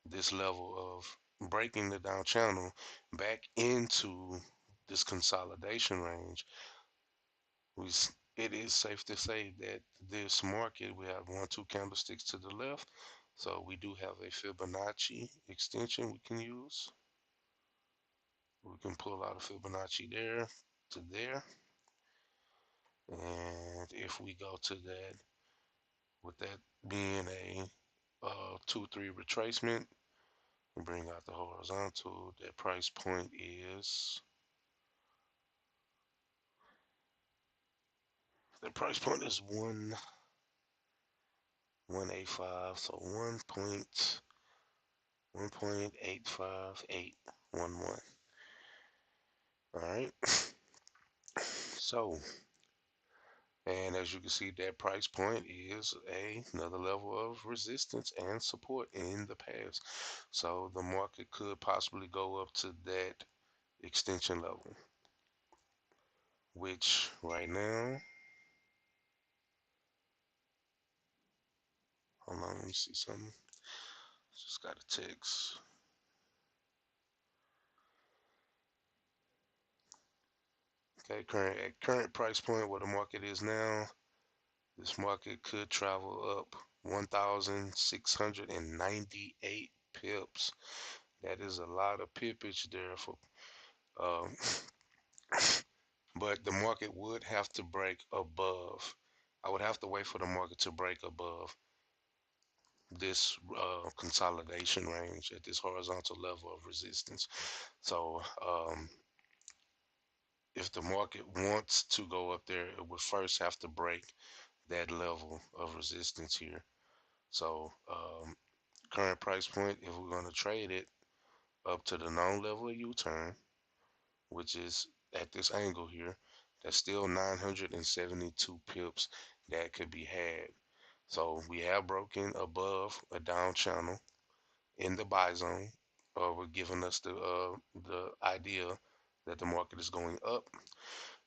A: this level of breaking the down channel back into this consolidation range. It is safe to say that this market, we have 1, 2 candlesticks to the left. So we do have a Fibonacci extension we can use. We can pull out a Fibonacci there to there. And if we go to that, with that being a 2, 3 retracement, we bring out the horizontal. That price point is, the price point is 1.185, so 1.858111. All right. So, and as you can see, that price point is another level of resistance and support in the past. So the market could possibly go up to that extension level, which right now, hold on, let me see something. Just got a text. Okay, current price point where the market is now, this market could travel up 1,698 pips. That is a lot of pippage there for, um, but the market would have to break above. I would have to wait for the market to break above this consolidation range at this horizontal level of resistance. So if the market wants to go up there, it would first have to break that level of resistance here. So current price point, if we're going to trade it up to the known level of U-turn, which is at this angle here, that's still 972 pips that could be had. So we have broken above a down channel in the buy zone, we're giving us the idea that the market is going up,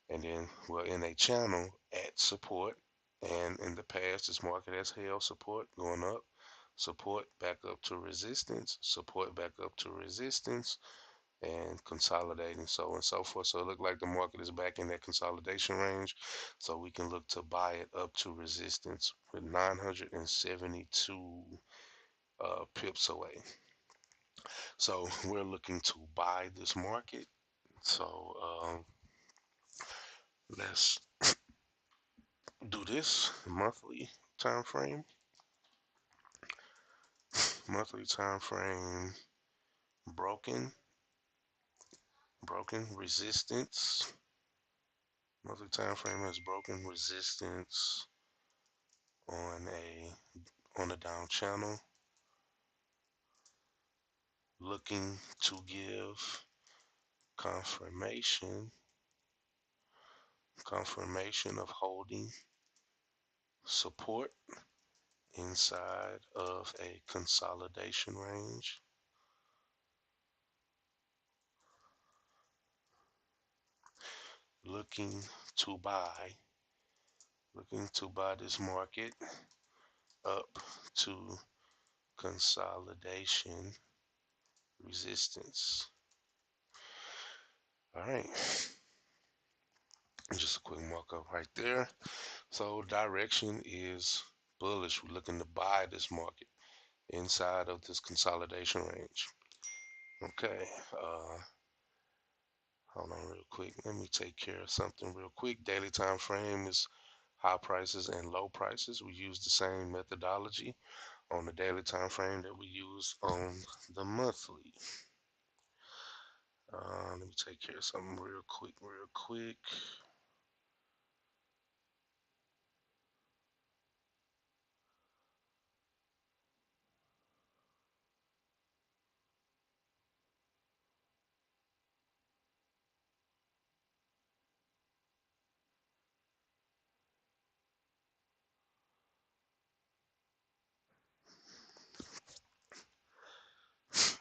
A: and then we're in a channel at support. And in the past, this market has held support going up, support back up to resistance, support back up to resistance, and consolidating, so and so forth. So it looked like the market is back in that consolidation range. So we can look to buy it up to resistance with 972 pips away. So we're looking to buy this market. So let's do this monthly time frame. Monthly time frame broken, broken resistance, Monthly time frame has broken resistance on a down channel, looking to give confirmation confirmation of holding support inside of a consolidation range. Looking to buy, looking to buy this market up to consolidation resistance. All right, just a quick markup right there. So direction is bullish. We're looking to buy this market inside of this consolidation range. Okay, hold on real quick. Let me take care of something real quick. Daily time frame is high prices and low prices. We use the same methodology on the daily time frame that we use on the monthly. Let me take care of something real quick, real quick.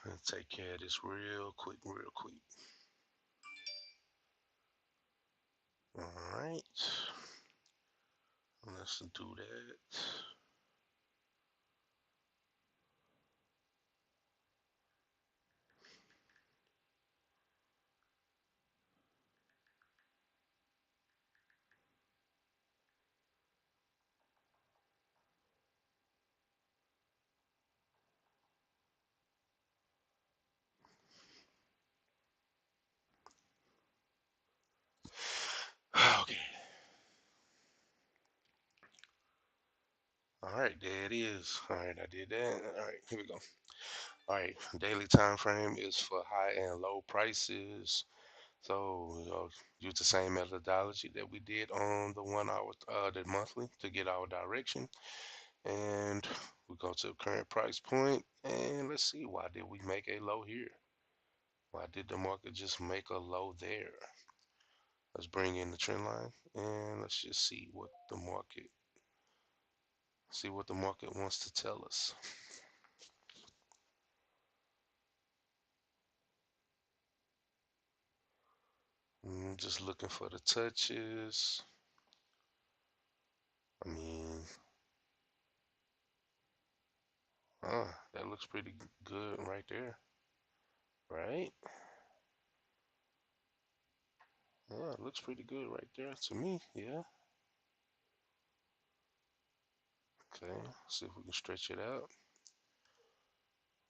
A: Let's take care of this real quick, real quick. All right, let's do that. Okay. All right, there it is. All right, I did that. All right, here we go. All right, daily time frame is for high and low prices. So we'll use the same methodology that we did on the 1 hour, the monthly to get our direction. And we go to the current price point and let's see, why did we make a low here? Why did the market just make a low there? Let's bring in the trend line and let's just see what the market wants to tell us. Just looking for the touches. I mean, that looks pretty good right there, right? Yeah, it looks pretty good right there to me. Yeah. Okay. See if we can stretch it out.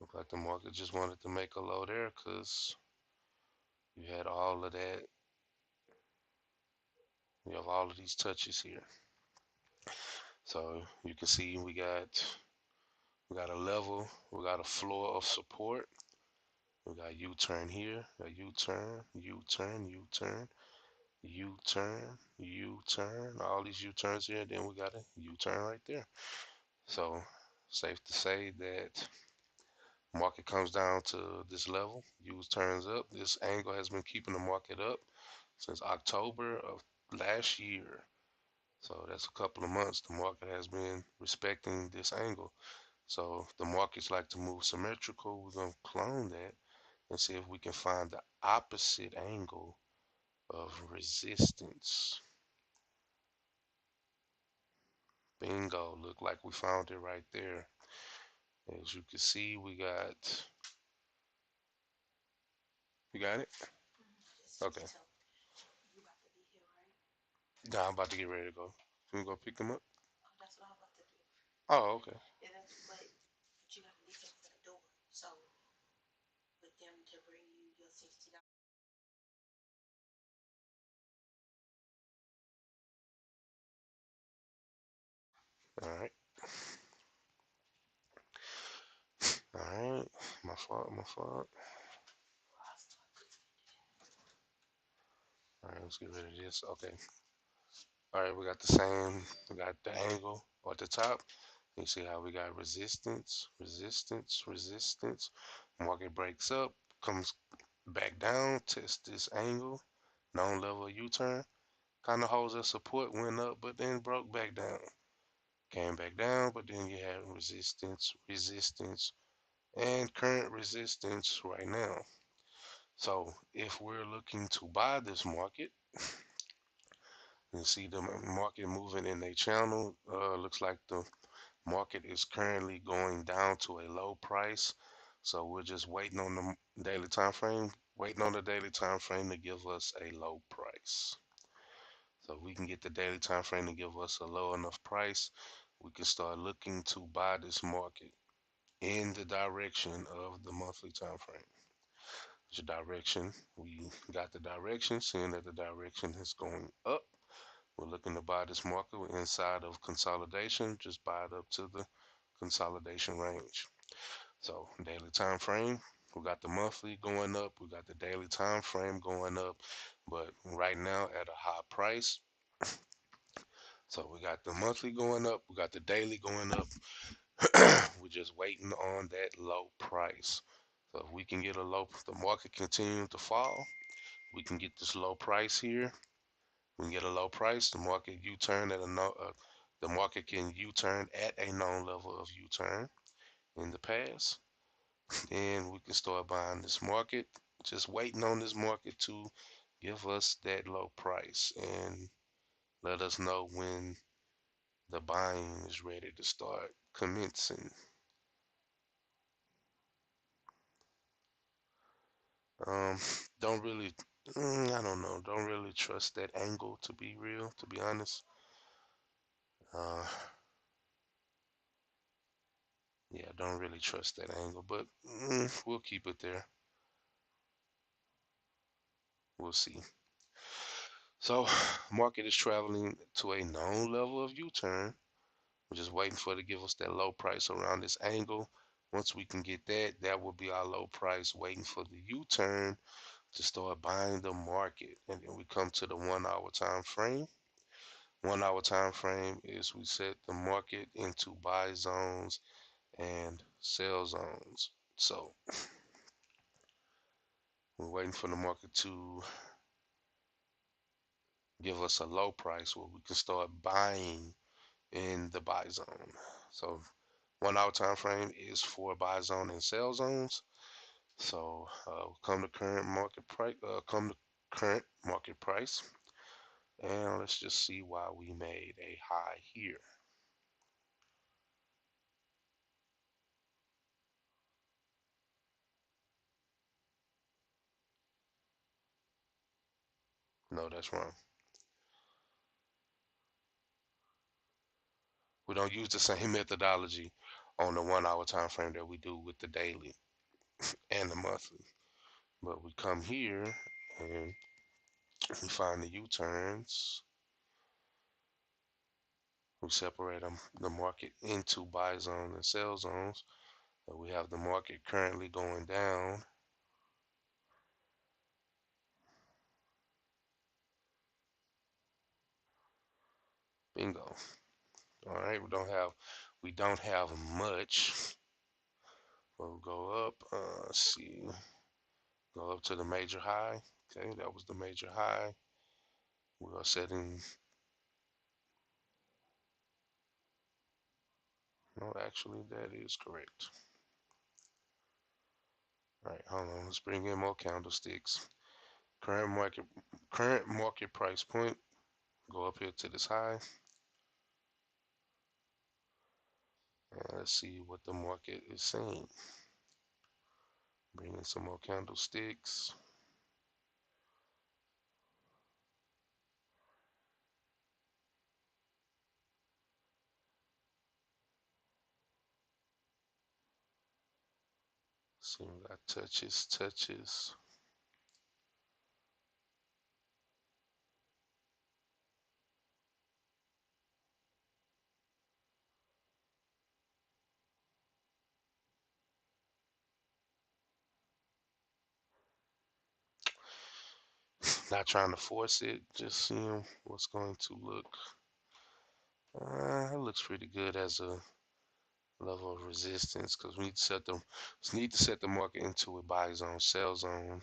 A: Look like the market just wanted to make a low there because you had all of that. You have all of these touches here. So you can see we got a level, we got a floor of support. We got U-turn here, a U-turn, U-turn, U-turn, U-turn, U-turn, all these U-turns here. Then we got a U-turn right there. So safe to say that market comes down to this level, U turns up. This angle has been keeping the market up since October of last year. So that's a couple of months. The market has been respecting this angle. So if the markets like to move symmetrical, we're going to clone that and see if we can find the opposite angle of resistance. Bingo. Look like we found it right there. As you can see, you got it? Okay. Now I'm about to get ready to go. Can we go pick them up? Oh, okay. All right. All right. My fault. My fault. All right. Let's get rid of this. Okay. All right, we got the same. We got the angle at the top. You see how we got resistance, resistance, resistance. Market breaks up, comes back down, test this angle, non-level U-turn. Kind of holds us support, went up, but then broke back down. Came back down, but then you have resistance, resistance, and current resistance right now. So if we're looking to buy this market, you see the market moving in a channel. Looks like the market is currently going down to a low price. So we're just waiting on the daily time frame, waiting on the daily time frame to give us a low price. So if we can get the daily time frame to give us a low enough price, we can start looking to buy this market in the direction of the monthly time frame. The direction, we got the direction, seeing that the direction is going up. We're looking to buy this market. We're inside of consolidation, just buy it up to the consolidation range. So daily time frame, we got the monthly going up, we got the daily time frame going up, but right now at a high price. So we got the monthly going up, we got the daily going up. We're just waiting on that low price. So if we can get a low, the market continue to fall, we can get this low price here. We can get a low price, the market U-turn at a no, the market can U-turn at a known level of U-turn in the past. Then we can start buying this market, just waiting on this market to give us that low price and let us know when the buying is ready to start commencing. Um, don't really, I don't know, don't really trust that angle to be real, to be honest. Uh, yeah, don't really trust that angle, but we'll keep it there. We'll see. So, market is traveling to a known level of U-turn. We're just waiting for it to give us that low price around this angle. Once we can get that, that will be our low price, waiting for the U-turn to start buying the market. And then we come to the 1 hour time frame. 1 hour time frame is we set the market into buy zones and sell zones. So we're waiting for the market to give us a low price where we can start buying in the buy zone. So 1 hour time frame is for buy zone and sell zones. So come to current market price, come to current market price, and let's just see why we made a high here. No, that's wrong. We don't use the same methodology on the 1 hour time frame that we do with the daily and the monthly. But we come here and we find the U-turns. We separate them, the market into buy zones and sell zones. We have the market currently going down. Bingo. All right, we don't have much. We'll go up. Let's see, go up to the major high. Okay, that was the major high. We are setting. No, actually, that is correct. All right, hold on. Let's bring in more candlesticks. Current market, current market price point. Go up here to this high, and let's see what the market is saying. Bring in some more candlesticks. See, we got touches, touches. Not trying to force it, just seeing what's going to look. It looks pretty good as a level of resistance because we need to set the market into a buy zone, sell zone.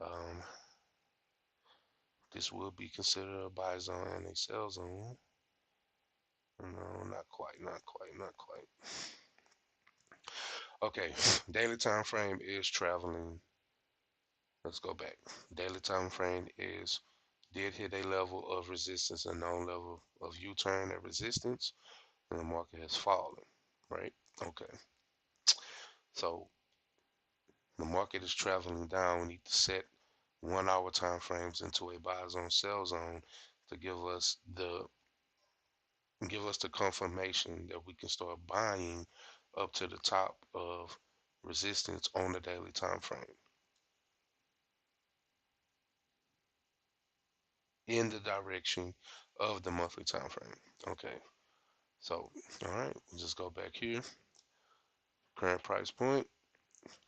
A: Um, this will be considered a buy zone and a sell zone. No, not quite, not quite, not quite. Okay, daily time frame is traveling. Let's go back. Daily time frame is did hit a level of resistance, a known level of U-turn at resistance, and the market has fallen, right? Okay, so the market is traveling down. We need to set 1 hour time frames into a buy zone, sell zone to give us the confirmation that we can start buying up to the top of resistance on the daily time frame in the direction of the monthly time frame. Okay, so all right, we'll just go back here. Current price point.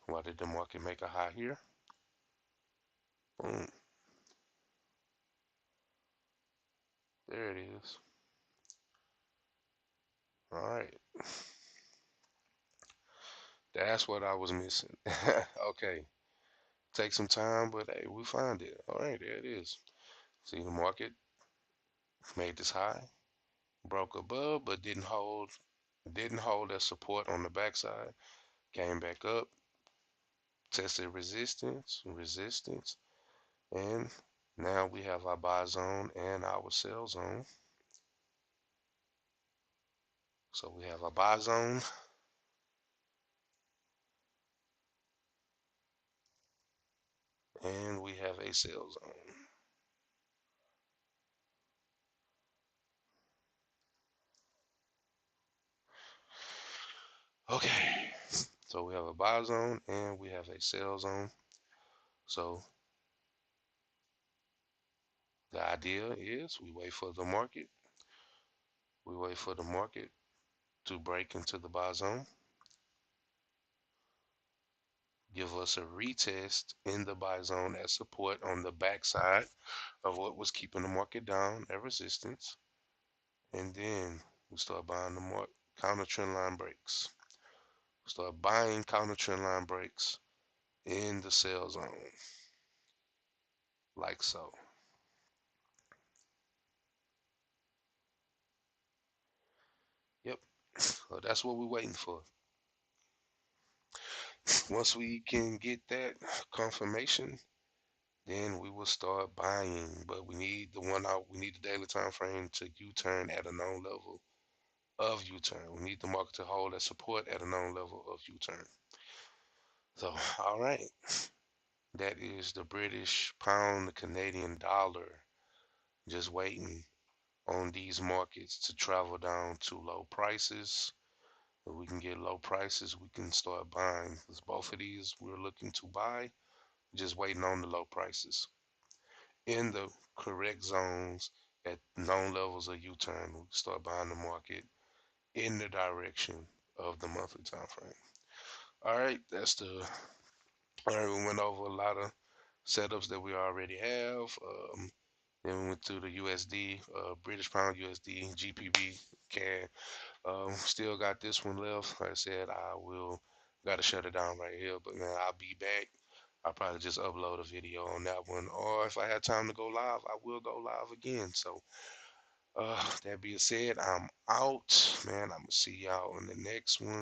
A: Why did the market make a high here? Boom, there it is. All right, that's what I was missing. Okay, take some time, but hey, we find it. All right, there it is. See, the market made this high, broke above, but didn't hold as support on the backside. Came back up, tested resistance, and now we have our buy zone and our sell zone. So we have a buy zone and we have a sell zone. Okay, so we have a buy zone and we have a sell zone. So the idea is we wait for the market to break into the buy zone, give us a retest in the buy zone as support on the backside of what was keeping the market down at resistance, and then we start buying the counter trend line breaks. Start buying counter trend line breaks in the sell zone, like so. Yep, so that's what we're waiting for. Once we can get that confirmation, then we will start buying. But we need the one out. We need the daily time frame to U-turn at a known level of U-turn. We need the market to hold that support at a known level of U-turn. So, all right, that is the British pound, the Canadian dollar, just waiting on these markets to travel down to low prices. If we can get low prices, we can start buying. Because both of these we're looking to buy, just waiting on the low prices in the correct zones at known levels of U-turn. We can start buying the market in the direction of the monthly time frame. All right, that's the. All right, we went over a lot of setups that we already have. Then we went to the USD, British Pound USD, GBP, CAD. Still got this one left. Like I said, I will gotta shut it down right here. But man, I'll be back. I'll probably just upload a video on that one. Or if I have time to go live, I will go live again. So that being said, I'm out. Man, I'm gonna see y'all in the next one.